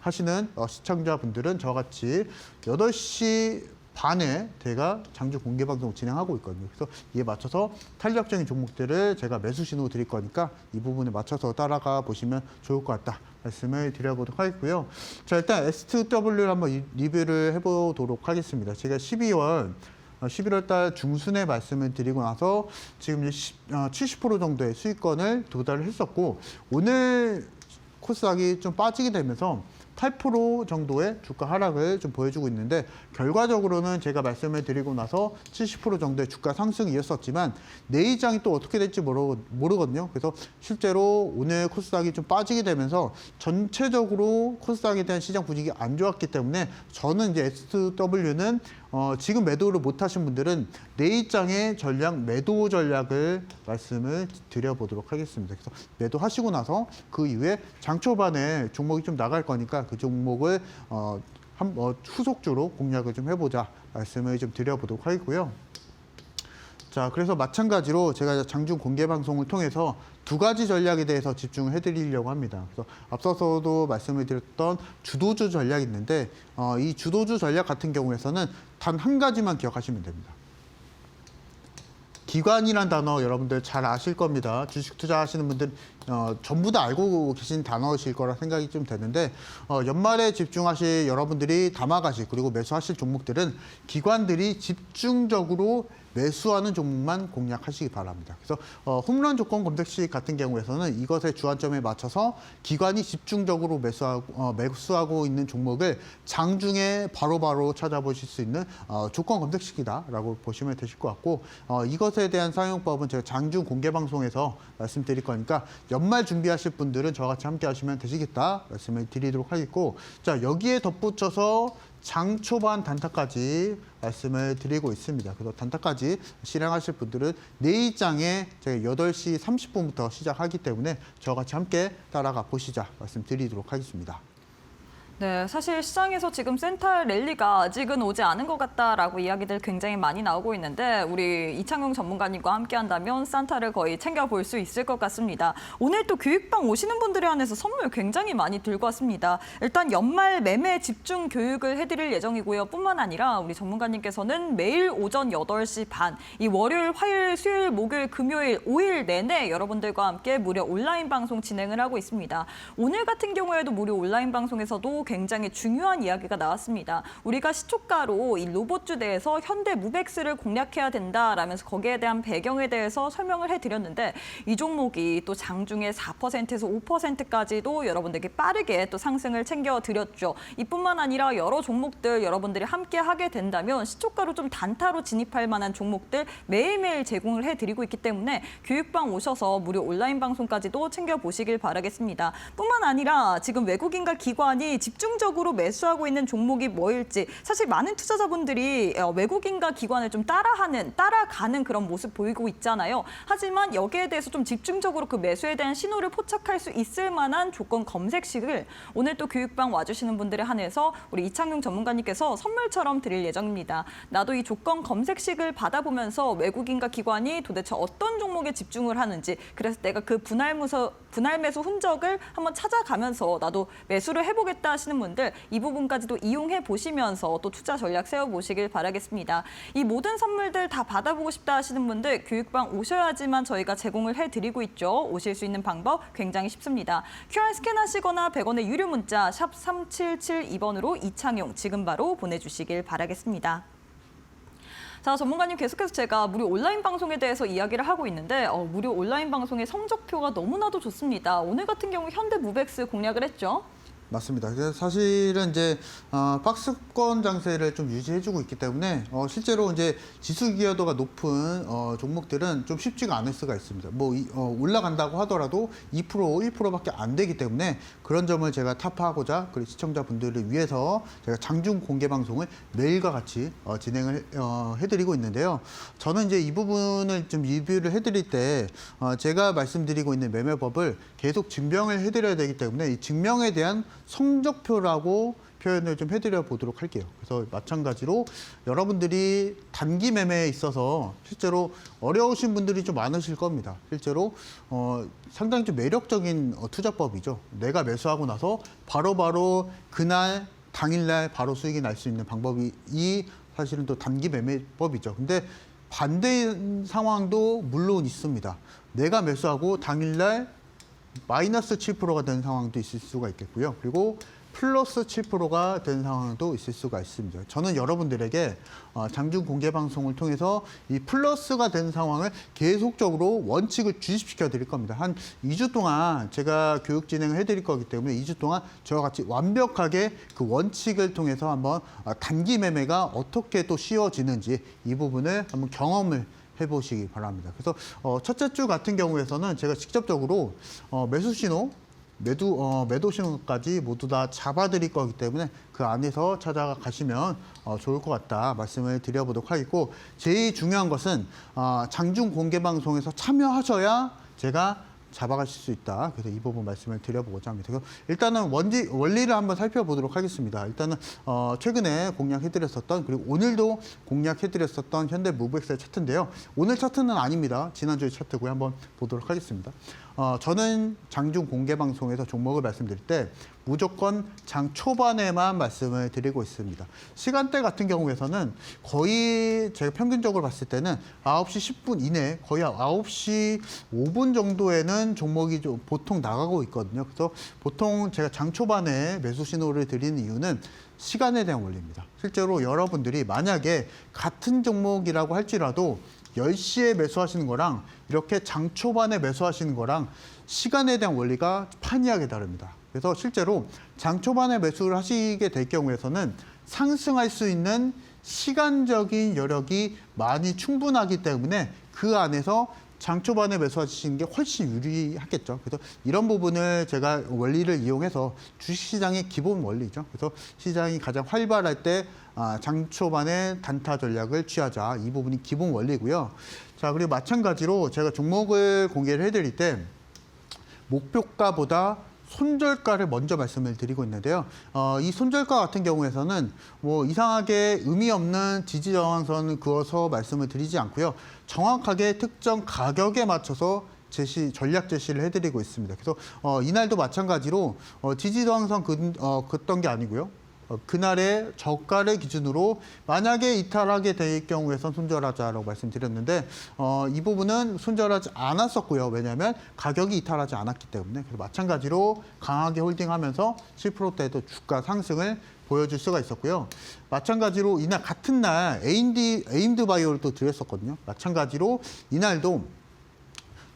하시는 시청자분들은 저와 같이 8시 반에 제가 장주 공개 방송 진행하고 있거든요. 그래서 이에 맞춰서 탄력적인 종목들을 제가 매수 신호 드릴 거니까 이 부분에 맞춰서 따라가 보시면 좋을 것 같다 말씀을 드려보도록 하겠고요. 자, 일단 S2W를 한번 리뷰를 해보도록 하겠습니다. 제가 11월 달 중순에 말씀을 드리고 나서 지금 70% 정도의 수익권을 도달을 했었고, 오늘 코스닥이 좀 빠지게 되면서 8% 정도의 주가 하락을 좀 보여주고 있는데, 결과적으로는 제가 말씀을 드리고 나서 70% 정도의 주가 상승이었었지만 내일장이 또 어떻게 될지 모르거든요. 그래서 실제로 오늘 코스닥이 좀 빠지게 되면서 전체적으로 코스닥에 대한 시장 분위기 안 좋았기 때문에 저는 이제 SW는 지금 매도를 못 하신 분들은 내일장의 전략, 매도 전략을 말씀을 드려보도록 하겠습니다. 그래서 매도하시고 나서 그 이후에 장 초반에 종목이 좀 나갈 거니까 그 종목을 후속주로 공략을 좀 해보자 말씀을 좀 드려보도록 하겠고요. 자, 그래서 마찬가지로 제가 장중 공개 방송을 통해서 2가지 전략에 대해서 집중을 해드리려고 합니다. 그래서 앞서서도 말씀을 드렸던 주도주 전략이 있는데, 이 주도주 전략 같은 경우에서는 단 한 가지만 기억하시면 됩니다. 기관이란 단어 여러분들 잘 아실 겁니다. 주식 투자하시는 분들 전부 다 알고 계신 단어이실 거라 생각이 좀 되는데, 연말에 집중하실 여러분들이 담아가실 그리고 매수하실 종목들은 기관들이 집중적으로 매수하는 종목만 공략하시기 바랍니다. 그래서 홈런 조건 검색식 같은 경우에서는 이것의 주안점에 맞춰서 기관이 집중적으로 매수하고 있는 종목을 장중에 바로바로 찾아보실 수 있는 조건 검색식이다라고 보시면 되실 것 같고, 이것에 대한 사용법은 제가 장중 공개 방송에서 말씀드릴 거니까 연말 준비하실 분들은 저와 같이 함께 하시면 되시겠다 말씀을 드리도록 하겠고, 자, 여기에 덧붙여서 장 초반 단타까지 말씀을 드리고 있습니다. 그래서 단타까지 실행하실 분들은 내일장에 제가 8시 30분부터 시작하기 때문에 저와 같이 함께 따라가 보시자 말씀드리도록 하겠습니다. 네, 사실 시장에서 지금 센터 랠리가 아직은 오지 않은 것 같다라고 이야기들 굉장히 많이 나오고 있는데, 우리 이창용 전문가님과 함께한다면 산타를 거의 챙겨볼 수 있을 것 같습니다. 오늘 또 교육방 오시는 분들에 한해서 선물 굉장히 많이 들고 왔습니다. 일단 연말 매매 집중 교육을 해드릴 예정이고요. 뿐만 아니라 우리 전문가님께서는 매일 오전 8시 반, 이 월요일, 화요일, 수요일, 목요일, 금요일 5일 내내 여러분들과 함께 무료 온라인 방송 진행을 하고 있습니다. 오늘 같은 경우에도 무료 온라인 방송에서도 굉장히 중요한 이야기가 나왔습니다. 우리가 시초가로 이 로봇주대에서 현대무백스를 공략해야 된다라면서 거기에 대한 배경에 대해서 설명을 해드렸는데, 이 종목이 또 장중에 4%에서 5%까지도 여러분들께 빠르게 또 상승을 챙겨드렸죠. 이뿐만 아니라 여러 종목들 여러분들이 함께 하게 된다면 시초가로 좀 단타로 진입할 만한 종목들 매일매일 제공을 해드리고 있기 때문에 교육방 오셔서 무료 온라인 방송까지도 챙겨보시길 바라겠습니다. 뿐만 아니라 지금 외국인과 기관이 집중적으로 매수하고 있는 종목이 뭐일지, 사실 많은 투자자분들이 외국인과 기관을 좀 따라가는 그런 모습 보이고 있잖아요. 하지만 여기에 대해서 좀 집중적으로 그 매수에 대한 신호를 포착할 수 있을 만한 조건 검색식을 오늘 또 교육방 와주시는 분들에 한해서 우리 이창용 전문가님께서 선물처럼 드릴 예정입니다. 나도 이 조건 검색식을 받아보면서 외국인과 기관이 도대체 어떤 종목에 집중을 하는지, 그래서 내가 그 분할 매수 흔적을 한번 찾아가면서 나도 매수를 해보겠다 하시는 분들, 이 부분까지도 이용해 보시면서 또 투자 전략 세워보시길 바라겠습니다. 이 모든 선물들 다 받아보고 싶다 하시는 분들 교육방 오셔야지만 저희가 제공을 해드리고 있죠. 오실 수 있는 방법 굉장히 쉽습니다. QR 스캔하시거나 100원의 유료 문자 샵 3772번으로 이창용 지금 바로 보내주시길 바라겠습니다. 자, 전문가님, 계속해서 제가 무료 온라인 방송에 대해서 이야기를 하고 있는데 무료 온라인 방송의 성적표가 너무나도 좋습니다. 오늘 같은 경우 현대무백스 공략을 했죠. 맞습니다. 그래서 사실은 이제 박스권 장세를 좀 유지해주고 있기 때문에 실제로 이제 지수 기여도가 높은 종목들은 좀 쉽지가 않을 수가 있습니다. 뭐 올라간다고 하더라도 2%, 1%밖에 안 되기 때문에 그런 점을 제가 타파하고자 그리고 시청자분들을 위해서 제가 장중 공개 방송을 매일과 같이 진행을 해드리고 있는데요. 저는 이제 이 부분을 좀 리뷰를 해드릴 때 제가 말씀드리고 있는 매매법을 계속 증명을 해드려야 되기 때문에 이 증명에 대한 성적표라고 표현을 좀 해드려 보도록 할게요. 그래서 마찬가지로 여러분들이 단기 매매에 있어서 실제로 어려우신 분들이 좀 많으실 겁니다. 실제로 상당히 좀 매력적인 투자법이죠. 내가 매수하고 나서 바로바로 그날 당일날 바로 수익이 날 수 있는 방법이 사실은 또 단기 매매법이죠. 근데 반대인 상황도 물론 있습니다. 내가 매수하고 당일날 마이너스 7%가 된 상황도 있을 수가 있겠고요. 그리고 플러스 7%가 된 상황도 있을 수가 있습니다. 저는 여러분들에게 장중 공개 방송을 통해서 이 플러스가 된 상황을 계속적으로 원칙을 주입시켜 드릴 겁니다. 한 2주 동안 제가 교육 진행을 해드릴 거기 때문에 2주 동안 저와 같이 완벽하게 그 원칙을 통해서 한번 단기 매매가 어떻게 또 쉬워지는지 이 부분을 한번 경험을 해보시기 바랍니다. 그래서 첫째 주 같은 경우에서는 제가 직접적으로 매수 신호, 매도 신호까지 모두 다 잡아드릴 거기 때문에 그 안에서 찾아가시면 좋을 것 같다 말씀을 드려보도록 하겠고, 제일 중요한 것은 장중 공개 방송에서 참여하셔야 제가 잡아가실 수 있다. 그래서 이 부분 말씀을 드려보고자 합니다. 그래서 일단은 원리를 한번 살펴보도록 하겠습니다. 일단은 최근에 공략해드렸었던, 그리고 오늘도 공략해드렸었던 현대무브엑스의 차트인데요. 오늘 차트는 아닙니다. 지난주의 차트고요. 한번 보도록 하겠습니다. 저는 장중 공개 방송에서 종목을 말씀드릴 때 무조건 장 초반에만 말씀을 드리고 있습니다. 시간대 같은 경우에서는 거의 제가 평균적으로 봤을 때는 9시 10분 이내, 거의 9시 5분 정도에는 종목이 좀 보통 나가고 있거든요. 그래서 보통 제가 장 초반에 매수 신호를 드리는 이유는 시간에 대한 원리입니다. 실제로 여러분들이 만약에 같은 종목이라고 할지라도 10시에 매수하시는 거랑 이렇게 장 초반에 매수하시는 거랑 시간에 대한 원리가 판이하게 다릅니다. 그래서 실제로 장 초반에 매수를 하시게 될 경우에서는 상승할 수 있는 시간적인 여력이 많이 충분하기 때문에 그 안에서 장 초반에 매수하시는 게 훨씬 유리하겠죠. 그래서 이런 부분을 제가 원리를 이용해서 주식시장의 기본 원리죠. 그래서 시장이 가장 활발할 때 장 초반에 단타 전략을 취하자. 이 부분이 기본 원리고요. 자, 그리고 마찬가지로 제가 종목을 공개를 해드릴 때 목표가보다 손절가를 먼저 말씀을 드리고 있는데요. 이 손절가 같은 경우에서는 뭐 이상하게 의미 없는 지지 저항선을 그어서 말씀을 드리지 않고요. 정확하게 특정 가격에 맞춰서 전략 제시를 해드리고 있습니다. 그래서 이날도 마찬가지로 지지 저항선 긋던 게 아니고요. 그날의 저가를 기준으로 만약에 이탈하게 될 경우에선 손절하자라고 말씀드렸는데 이 부분은 손절하지 않았었고요. 왜냐하면 가격이 이탈하지 않았기 때문에. 그래서 마찬가지로 강하게 홀딩하면서 7%대도 주가 상승을 보여줄 수가 있었고요. 마찬가지로 이날 같은 날 에임드 바이오를 또 드렸었거든요. 마찬가지로 이날도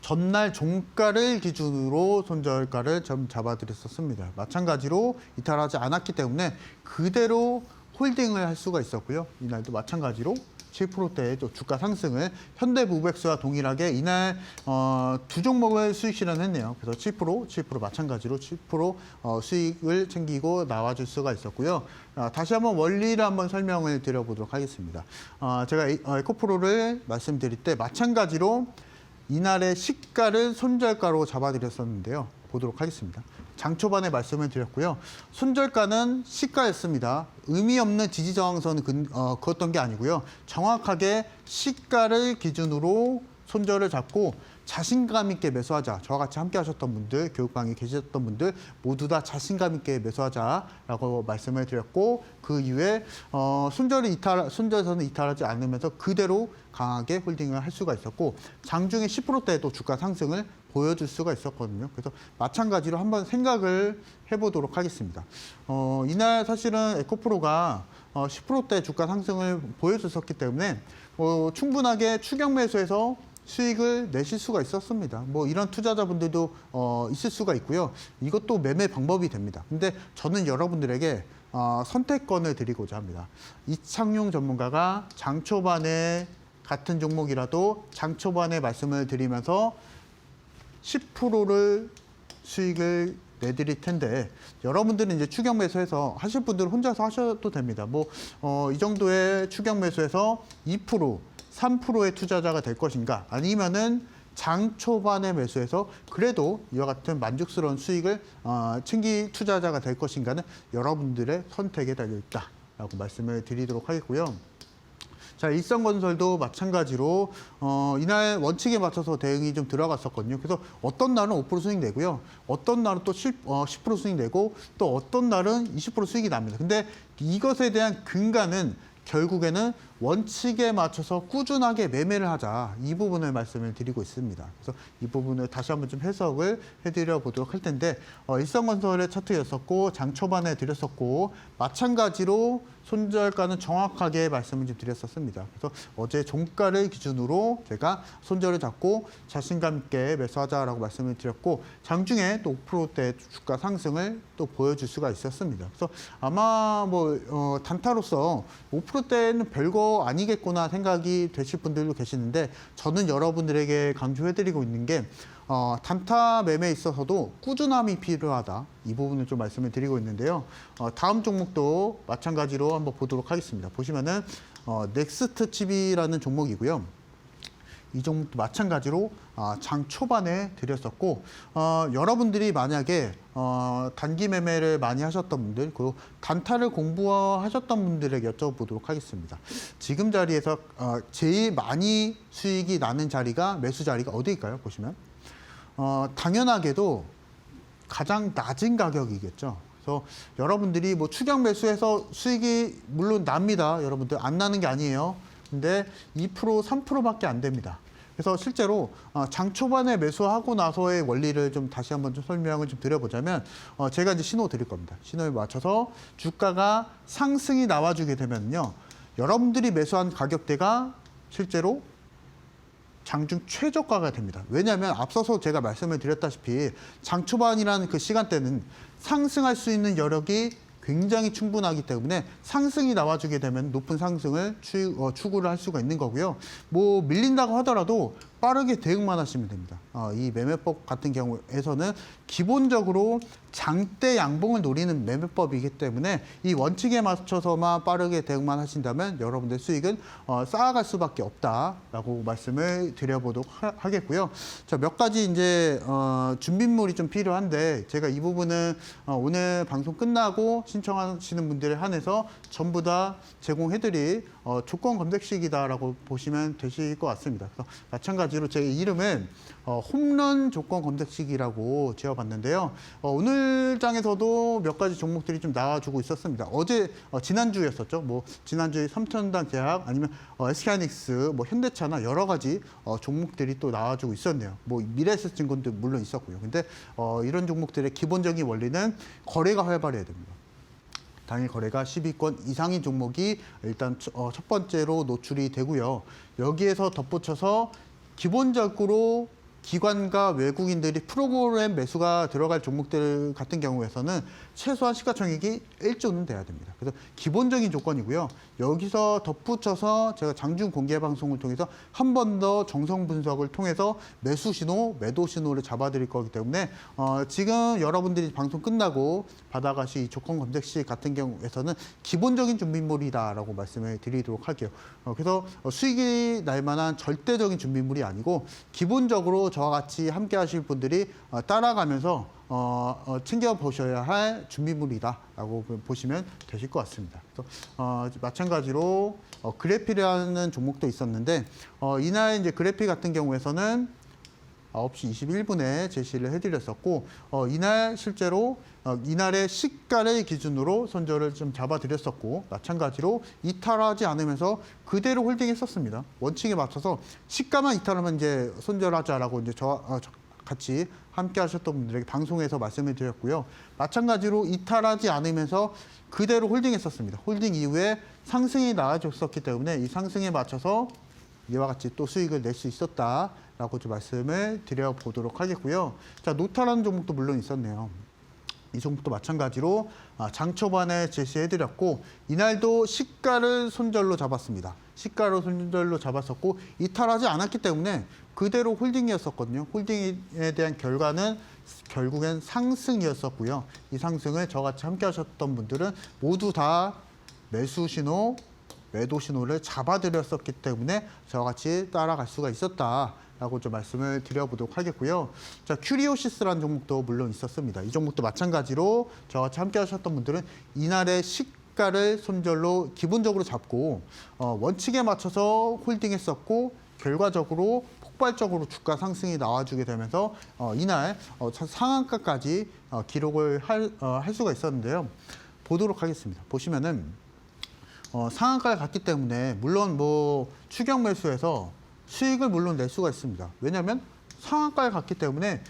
전날 종가를 기준으로 손절가를 좀 잡아드렸었습니다. 마찬가지로 이탈하지 않았기 때문에 그대로 홀딩을 할 수가 있었고요. 이날도 마찬가지로 7%대의 주가 상승을 현대무브엑스와 동일하게 이날 두 종목을 수익 실현했네요. 그래서 7% 마찬가지로 7% 수익을 챙기고 나와줄 수가 있었고요. 다시 한번 원리를 한번 설명을 드려보도록 하겠습니다. 제가 에코프로를 말씀드릴 때 마찬가지로 이날의 시가를 손절가로 잡아드렸었는데요. 보도록 하겠습니다. 장 초반에 말씀을 드렸고요. 손절가는 시가였습니다. 의미 없는 지지 저항선을 그었던 게 아니고요. 정확하게 시가를 기준으로 손절을 잡고 자신감 있게 매수하자. 저와 같이 함께 하셨던 분들, 교육방에 계셨던 분들 모두 다 자신감 있게 매수하자라고 말씀을 드렸고, 그 이후에 손절선을 이탈하지 않으면서 그대로 강하게 홀딩을 할 수가 있었고, 장중에 10%대도 주가 상승을 보여줄 수가 있었거든요. 그래서 마찬가지로 한번 생각을 해보도록 하겠습니다. 이날 사실은 에코프로가 10%대 주가 상승을 보여줬었기 때문에 충분하게 추격 매수해서 수익을 내실 수가 있었습니다. 뭐 이런 투자자분들도 있을 수가 있고요. 이것도 매매 방법이 됩니다. 근데 저는 여러분들에게 선택권을 드리고자 합니다. 이창용 전문가가 장 초반에 같은 종목이라도 장 초반에 말씀을 드리면서 10%를 수익을 내드릴 텐데, 여러분들은 이제 추격 매수해서 하실 분들은 혼자서 하셔도 됩니다. 뭐 이 정도의 추격 매수해서 2%, 3%의 투자자가 될 것인가, 아니면은 장 초반에 매수해서 그래도 이와 같은 만족스러운 수익을 챙기 투자자가 될 것인가는 여러분들의 선택에 달려 있다라고 말씀을 드리도록 하겠고요. 자, 일성건설도 마찬가지로 이날 원칙에 맞춰서 대응이 좀 들어갔었거든요. 그래서 어떤 날은 5% 수익 내고요. 어떤 날은 또 10% 수익 내고 또 어떤 날은 20% 수익이 납니다. 근데 이것에 대한 근간은 결국에는 원칙에 맞춰서 꾸준하게 매매를 하자. 이 부분을 말씀을 드리고 있습니다. 그래서 이 부분을 다시 한번 좀 해석을 해드려 보도록 할 텐데 일성건설의 차트였었고 장 초반에 드렸었고 마찬가지로 손절가는 정확하게 말씀을 좀 드렸었습니다. 그래서 어제 종가를 기준으로 제가 손절을 잡고 자신감 있게 매수하자라고 말씀을 드렸고 장중에 또 5%대 주가 상승을 또 보여줄 수가 있었습니다. 그래서 아마 뭐 단타로서 5%대는 별거 아니겠구나 생각이 되실 분들도 계시는데 저는 여러분들에게 강조해드리고 있는 게 단타 매매에 있어서도 꾸준함이 필요하다. 이 부분을 좀 말씀을 드리고 있는데요. 다음 종목도 마찬가지로 한번 보도록 하겠습니다. 보시면은 넥스트 칩이라는 종목이고요. 이 종목도 마찬가지로 장 초반에 드렸었고 여러분들이 만약에 단기 매매를 많이 하셨던 분들 그리고 단타를 공부하셨던 분들에게 여쭤보도록 하겠습니다. 지금 자리에서 제일 많이 수익이 나는 자리가 매수 자리가 어디일까요? 보시면 당연하게도 가장 낮은 가격이겠죠. 그래서 여러분들이 뭐 추격 매수해서 수익이 물론 납니다. 여러분들 안 나는 게 아니에요. 근데 2%, 3%밖에 안 됩니다. 그래서 실제로 장 초반에 매수하고 나서의 원리를 좀 다시 한번 좀 설명을 좀 드려보자면 제가 이제 신호 드릴 겁니다. 신호에 맞춰서 주가가 상승이 나와주게 되면요. 여러분들이 매수한 가격대가 실제로 장중 최저가가 됩니다. 왜냐하면 앞서서 제가 말씀을 드렸다시피 장 초반이라는 그 시간대는 상승할 수 있는 여력이 굉장히 충분하기 때문에 상승이 나와주게 되면 높은 상승을 추구를 할 수가 있는 거고요. 뭐 밀린다고 하더라도 빠르게 대응만 하시면 됩니다. 이 매매법 같은 경우에서는 기본적으로 장대 양봉을 노리는 매매법이기 때문에 이 원칙에 맞춰서만 빠르게 대응만 하신다면 여러분들 수익은 쌓아갈 수밖에 없다라고 말씀을 드려보도록 하겠고요. 자, 몇 가지 이제 준비물이 좀 필요한데 제가 이 부분은 오늘 방송 끝나고 신청하시는 분들에 한해서 전부 다 제공해드릴 조건 검색식이다라고 보시면 되실 것 같습니다. 그래서 마찬가지로 제 이름은 홈런 조건 검색식이라고 지어봤는데요. 오늘 장에서도 몇 가지 종목들이 좀 나와주고 있었습니다. 어제 지난주였었죠. 뭐 지난주에 삼천당 제약 아니면 SK하이닉스, 뭐 현대차나 여러 가지 종목들이 또 나와주고 있었네요. 뭐 미래에셋증권도 물론 있었고요. 근데 이런 종목들의 기본적인 원리는 거래가 활발해야 됩니다. 당일 거래가 10위권 이상인 종목이 일단 첫 번째로 노출이 되고요. 여기에서 덧붙여서 기본적으로 기관과 외국인들이 프로그램 매수가 들어갈 종목들 같은 경우에서는 최소한 시가총액이 1조는 돼야 됩니다. 그래서 기본적인 조건이고요. 여기서 덧붙여서 제가 장중 공개 방송을 통해서 한 번 더 정성 분석을 통해서 매수 신호, 매도 신호를 잡아드릴 거기 때문에 지금 여러분들이 방송 끝나고 받아가실 이 조건 검색식 같은 경우에서는 기본적인 준비물이다라고 말씀을 드리도록 할게요. 그래서 수익이 날 만한 절대적인 준비물이 아니고 기본적으로 저와 같이 함께 하실 분들이 따라가면서 챙겨보셔야 할 준비물이다라고 보시면 되실 것 같습니다. 그래서 마찬가지로 그래피라는 종목도 있었는데 이날 이제 그래피 같은 경우에서는 9시 21분에 제시를 해드렸었고 이날 실제로 이날의 시가를 기준으로 손절을 좀 잡아드렸었고 마찬가지로 이탈하지 않으면서 그대로 홀딩했었습니다. 원칙에 맞춰서 시가만 이탈하면 이제 손절하자라고 이제 같이 함께 하셨던 분들에게 방송에서 말씀을 드렸고요. 마찬가지로 이탈하지 않으면서 그대로 홀딩했었습니다. 홀딩 이후에 상승이 나와줬었기 때문에 이 상승에 맞춰서 이와 같이 또 수익을 낼 수 있었다라고 좀 말씀을 드려보도록 하겠고요. 자, 노타라는 종목도 물론 있었네요. 이 종목도 마찬가지로 장 초반에 제시해드렸고 이날도 시가를 손절로 잡았습니다. 시가로 손절로 잡았었고 이탈하지 않았기 때문에 그대로 홀딩이었었거든요. 홀딩에 대한 결과는 결국엔 상승이었었고요. 이 상승을 저같이 함께 하셨던 분들은 모두 다 매수 신호, 매도 신호를 잡아드렸었기 때문에 저와 같이 따라갈 수가 있었다. 라고 좀 말씀을 드려보도록 하겠고요. 자, 큐리오시스라는 종목도 물론 있었습니다. 이 종목도 마찬가지로 저와 같이 함께 하셨던 분들은 이날의 시가를 손절로 기본적으로 잡고 원칙에 맞춰서 홀딩했었고 결과적으로 폭발적으로 주가 상승이 나와주게 되면서 이날 상한가까지 기록을 할 수가 있었는데요. 보도록 하겠습니다. 보시면은 상한가를 갔기 때문에 물론 뭐 추격 매수해서 수익을 물론 낼 수가 있습니다. 왜냐하면 상한가에 갔기 때문에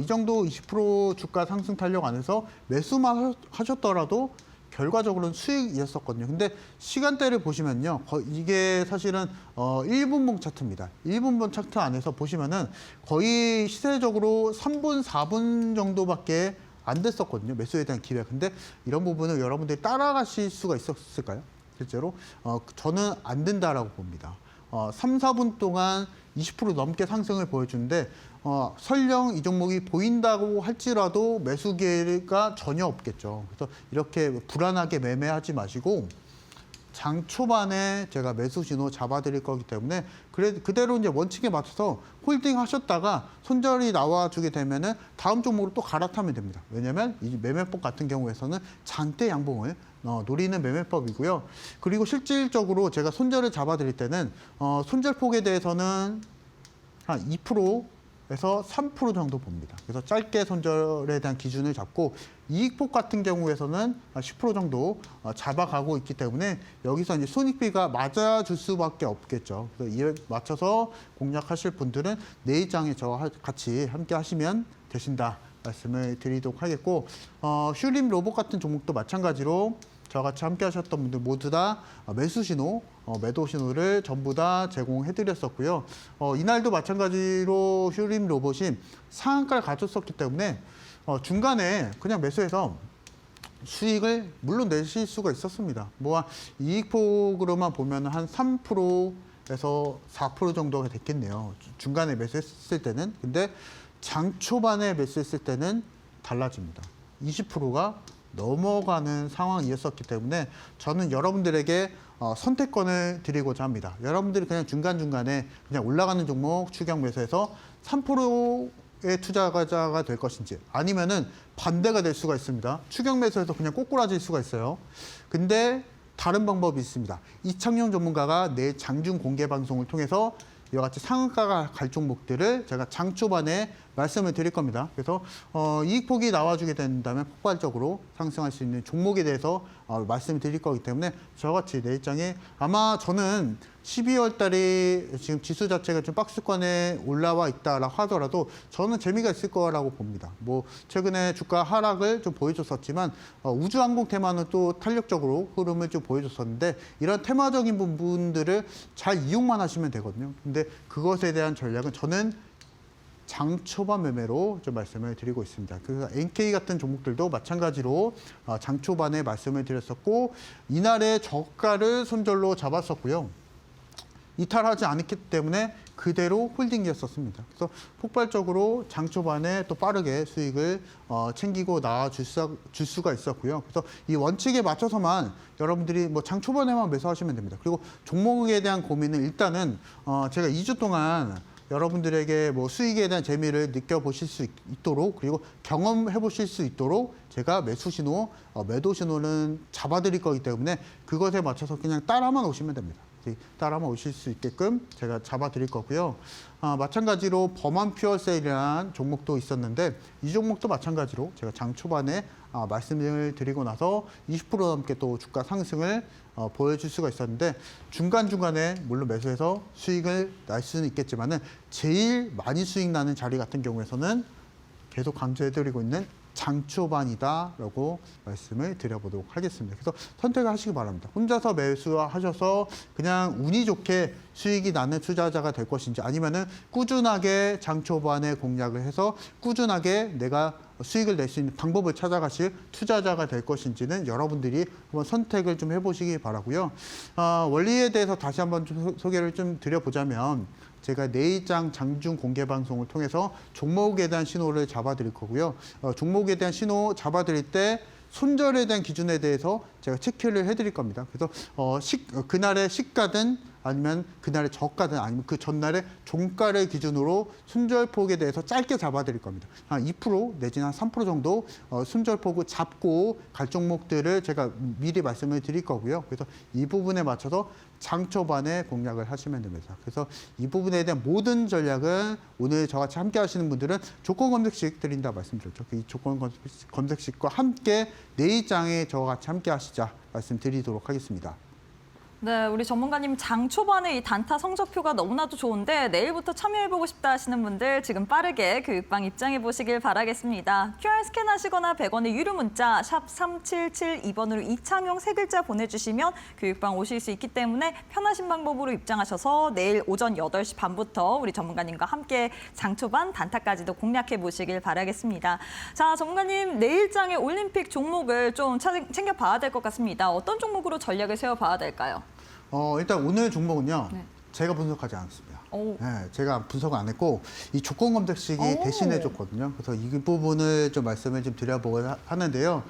이 정도 20% 주가 상승 탄력 안에서 매수만 하셨더라도 결과적으로는 수익이었었거든요. 근데 시간대를 보시면요. 이게 사실은 1분봉 차트입니다. 1분봉 차트 안에서 보시면은 거의 시세적으로 3분, 4분 정도밖에 안 됐었거든요. 매수에 대한 기회. 근데 이런 부분을 여러분들이 따라가실 수가 있었을까요? 실제로 저는 안 된다라고 봅니다. 3, 4분 동안 20% 넘게 상승을 보여주는데 설령 이 종목이 보인다고 할지라도 매수 기회가 전혀 없겠죠. 그래서 이렇게 불안하게 매매하지 마시고 장 초반에 제가 매수 신호 잡아드릴 거기 때문에 그대로 이제 원칙에 맞춰서 홀딩 하셨다가 손절이 나와주게 되면은 다음 종목으로 또 갈아타면 됩니다. 왜냐하면 이 매매법 같은 경우에서는 장대 양봉을 노리는 매매법이고요. 그리고 실질적으로 제가 손절을 잡아드릴 때는 손절폭에 대해서는 한 2%에서 3% 정도 봅니다. 그래서 짧게 손절에 대한 기준을 잡고 이익폭 같은 경우에서는 10% 정도 잡아가고 있기 때문에 여기서 이제 손익비가 맞아줄 수밖에 없겠죠. 그래서 이에 맞춰서 공략하실 분들은 내일장에 저와 같이 함께 하시면 되신다 말씀을 드리도록 하겠고 슈림 로봇 같은 종목도 마찬가지로 저와 같이 함께 하셨던 분들 모두 다 매수 신호, 매도 신호를 전부 다 제공해드렸었고요. 이날도 마찬가지로 슈림 로봇이 상한가를 가졌었기 때문에 중간에 그냥 매수해서 수익을 물론 내실 수가 있었습니다. 뭐 이익폭으로만 보면 한 3%에서 4% 정도가 됐겠네요. 중간에 매수했을 때는. 근데 장 초반에 매수했을 때는 달라집니다. 20%가 넘어가는 상황이었었기 때문에 저는 여러분들에게 선택권을 드리고자 합니다. 여러분들이 그냥 중간중간에 그냥 올라가는 종목 추격 매수해서 3%의 투자자가 될 것인지 아니면은 반대가 될 수가 있습니다. 추격 매수해서 그냥 꼬꾸라질 수가 있어요. 근데 다른 방법이 있습니다. 이창용 전문가가 내일 장중 공개 방송을 통해서 이와 같이 상한가가 갈 종목들을 제가 장 초반에 말씀을 드릴 겁니다. 그래서 이익폭이 나와주게 된다면 폭발적으로 상승할 수 있는 종목에 대해서 말씀을 드릴 거기 때문에 저같이 내일장에 아마 저는 12월 달에 지금 지수 자체가 좀 박스권에 올라와 있다라고 하더라도 저는 재미가 있을 거라고 봅니다. 뭐 최근에 주가 하락을 좀 보여줬었지만 우주항공 테마는 또 탄력적으로 흐름을 좀 보여줬었는데 이런 테마적인 부분들을 잘 이용만 하시면 되거든요. 근데 그것에 대한 전략은 저는 장 초반 매매로 좀 말씀을 드리고 있습니다. 그래서 NK 같은 종목들도 마찬가지로 장 초반에 말씀을 드렸었고 이날의 저가를 손절로 잡았었고요. 이탈하지 않았기 때문에 그대로 홀딩이었었습니다. 그래서 폭발적으로 장 초반에 또 빠르게 수익을 챙기고 나와줄 수가 있었고요. 그래서 이 원칙에 맞춰서만 여러분들이 뭐 장 초반에만 매수하시면 됩니다. 그리고 종목에 대한 고민은 일단은 제가 2주 동안 여러분들에게 뭐 수익에 대한 재미를 느껴보실 수 있도록 그리고 경험해 보실 수 있도록 제가 매수 신호, 매도 신호는 잡아드릴 거기 때문에 그것에 맞춰서 그냥 따라만 오시면 됩니다. 따라만 오실 수 있게끔 제가 잡아드릴 거고요. 마찬가지로 범한 퓨어세일이라는 종목도 있었는데 이 종목도 마찬가지로 제가 장 초반에 말씀을 드리고 나서 20% 넘게 또 주가 상승을 보여줄 수가 있었는데 중간중간에 물론 매수해서 수익을 날 수는 있겠지만은 제일 많이 수익 나는 자리 같은 경우에서는 계속 강조해드리고 있는 장 초반이다라고 말씀을 드려보도록 하겠습니다. 그래서 선택을 하시기 바랍니다. 혼자서 매수하셔서 그냥 운이 좋게 수익이 나는 투자자가 될 것인지 아니면은 꾸준하게 장 초반에 공략을 해서 꾸준하게 내가 수익을 낼 수 있는 방법을 찾아가실 투자자가 될 것인지는 여러분들이 한번 선택을 좀 해보시기 바라고요. 원리에 대해서 다시 한번 소개를 좀 드려보자면 제가 내일장 장중 공개 방송을 통해서 종목에 대한 신호를 잡아드릴 거고요. 종목에 대한 신호 잡아드릴 때 손절에 대한 기준에 대해서 제가 체크를 해드릴 겁니다. 그래서 그날의 시가든 아니면 그날의 저가든 아니면 그 전날의 종가를 기준으로 순절폭에 대해서 짧게 잡아드릴 겁니다. 한 2% 내지는 한 3% 정도 순절폭을 잡고 갈 종목들을 제가 미리 말씀을 드릴 거고요. 그래서 이 부분에 맞춰서 장 초반에 공략을 하시면 됩니다. 그래서 이 부분에 대한 모든 전략은 오늘 저같이 함께 하시는 분들은 조건 검색식 드린다 말씀드렸죠. 이 조건 검색식과 함께 내일장에 저와 같이 함께 하시자 말씀드리도록 하겠습니다. 네, 우리 전문가님 장 초반에 이 단타 성적표가 너무나도 좋은데 내일부터 참여해보고 싶다 하시는 분들 지금 빠르게 교육방 입장해 보시길 바라겠습니다. QR 스캔하시거나 100원의 유료 문자 샵 3772번으로 이창용 세 글자 보내주시면 교육방 오실 수 있기 때문에 편하신 방법으로 입장하셔서 내일 오전 8시 반부터 우리 전문가님과 함께 장 초반 단타까지도 공략해 보시길 바라겠습니다. 자, 전문가님 내일장의 올림픽 종목을 좀 챙겨봐야 될 것 같습니다. 어떤 종목으로 전략을 세워봐야 될까요? 일단 오늘 종목은요. 네. 제가 분석하지 않았습니다. 오. 네, 제가 분석을 안 했고 이 조건 검색식이 오. 대신해 줬거든요. 그래서 이 부분을 좀 말씀을 좀 드려보고 하는데요.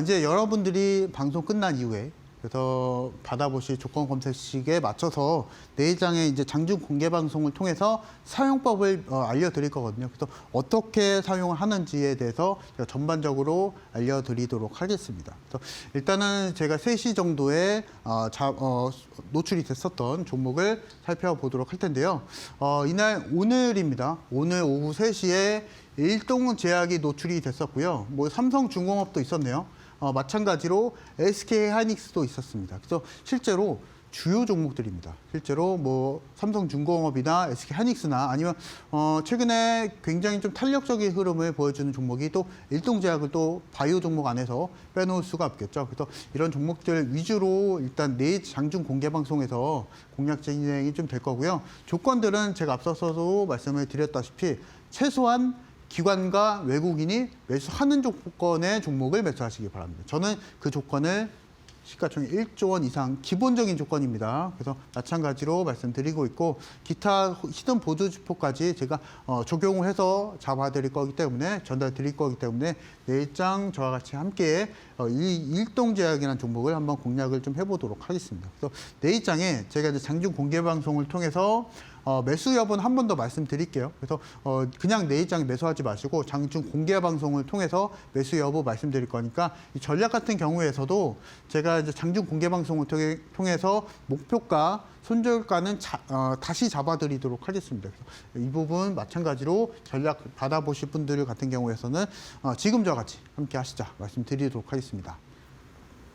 이제 여러분들이 방송 끝난 이후에 그래서 받아보실 조건 검색식에 맞춰서 내일장에 이제 장중 공개 방송을 통해서 사용법을 알려드릴 거거든요. 그래서 어떻게 사용을 하는지에 대해서 제가 전반적으로 알려드리도록 하겠습니다. 그래서 일단은 제가 3시 정도에 노출이 됐었던 종목을 살펴보도록 할 텐데요. 이날 오늘입니다. 오늘 오후 3시에 일동 제약이 노출이 됐었고요. 뭐 삼성중공업도 있었네요. 마찬가지로 SK 하이닉스도 있었습니다. 그래서 실제로 주요 종목들입니다. 실제로 뭐 삼성중공업이나 SK 하이닉스나 아니면 최근에 굉장히 좀 탄력적인 흐름을 보여주는 종목이 또 일동제약을 또 바이오 종목 안에서 빼놓을 수가 없겠죠. 그래서 이런 종목들 위주로 일단 내일 장중 공개 방송에서 공략 진행이 좀 될 거고요. 조건들은 제가 앞서서도 말씀을 드렸다시피 최소한 기관과 외국인이 매수하는 조건의 종목을 매수하시기 바랍니다. 저는 그 조건을 시가총액 1조 원 이상 기본적인 조건입니다. 그래서 마찬가지로 말씀드리고 있고 기타 히든 보조지표까지 제가 적용을 해서 잡아드릴 거기 때문에 전달드릴 거기 때문에 내일장 저와 같이 함께 이 일동제약이라는 종목을 한번 공략을 좀 해보도록 하겠습니다. 그래서 내일장에 제가 이제 장중 공개 방송을 통해서 매수 여부는 한 번 더 말씀드릴게요. 그래서 그냥 내일장에 매수하지 마시고 장중 공개 방송을 통해서 매수 여부 말씀드릴 거니까 이 전략 같은 경우에서도 제가 이제 장중 공개 방송을 통해서 목표가 손절가는 다시 잡아드리도록 하겠습니다. 그래서 이 부분 마찬가지로 전략 받아보실 분들 같은 경우에서는 지금 저와 같이 함께 하시자 말씀드리도록 하겠습니다.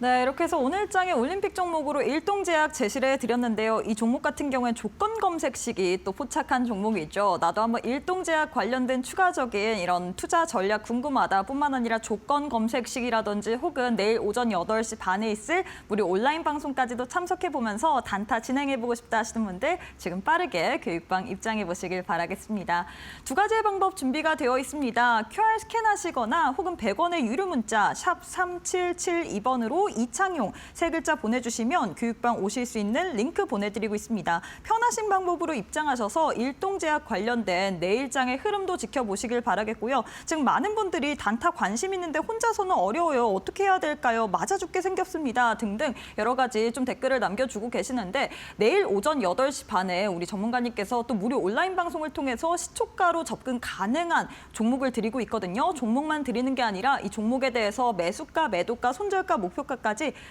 네, 이렇게 해서 오늘장의 올림픽 종목으로 일동제약 제시를 해드렸는데요. 이 종목 같은 경우엔 조건 검색식이 또 포착한 종목이죠. 나도 한번 일동제약 관련된 추가적인 이런 투자 전략 궁금하다 뿐만 아니라 조건 검색식이라든지 혹은 내일 오전 8시 반에 있을 무료 온라인 방송까지도 참석해보면서 단타 진행해보고 싶다 하시는 분들 지금 빠르게 교육방 입장해보시길 바라겠습니다. 두 가지의 방법 준비가 되어 있습니다. QR 스캔하시거나 혹은 100원의 유료 문자 샵 3772번으로 이창용 세 글자 보내주시면 교육방 오실 수 있는 링크 보내드리고 있습니다. 편하신 방법으로 입장하셔서 일동제약 관련된 내일장의 흐름도 지켜보시길 바라겠고요. 지금 많은 분들이 단타 관심 있는데 혼자서는 어려워요. 어떻게 해야 될까요? 맞아 죽게 생겼습니다. 등등 여러 가지 좀 댓글을 남겨주고 계시는데 내일 오전 8시 반에 우리 전문가님께서 또 무료 온라인 방송을 통해서 시초가로 접근 가능한 종목을 드리고 있거든요. 종목만 드리는 게 아니라 이 종목에 대해서 매수가, 매도가, 손절가, 목표가까지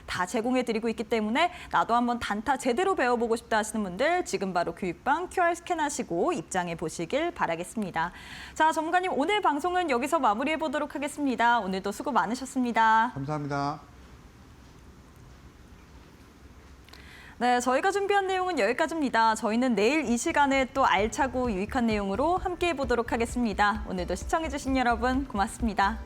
다 제공해드리고 있기 때문에 나도 한번 단타 제대로 배워보고 싶다 하시는 분들 지금 바로 교육방 QR 스캔하시고 입장해 보시길 바라겠습니다. 자, 전문가님 오늘 방송은 여기서 마무리해 보도록 하겠습니다. 오늘도 수고 많으셨습니다. 감사합니다. 네, 저희가 준비한 내용은 여기까지입니다. 저희는 내일 이 시간에 또 알차고 유익한 내용으로 함께해 보도록 하겠습니다. 오늘도 시청해주신 여러분 고맙습니다.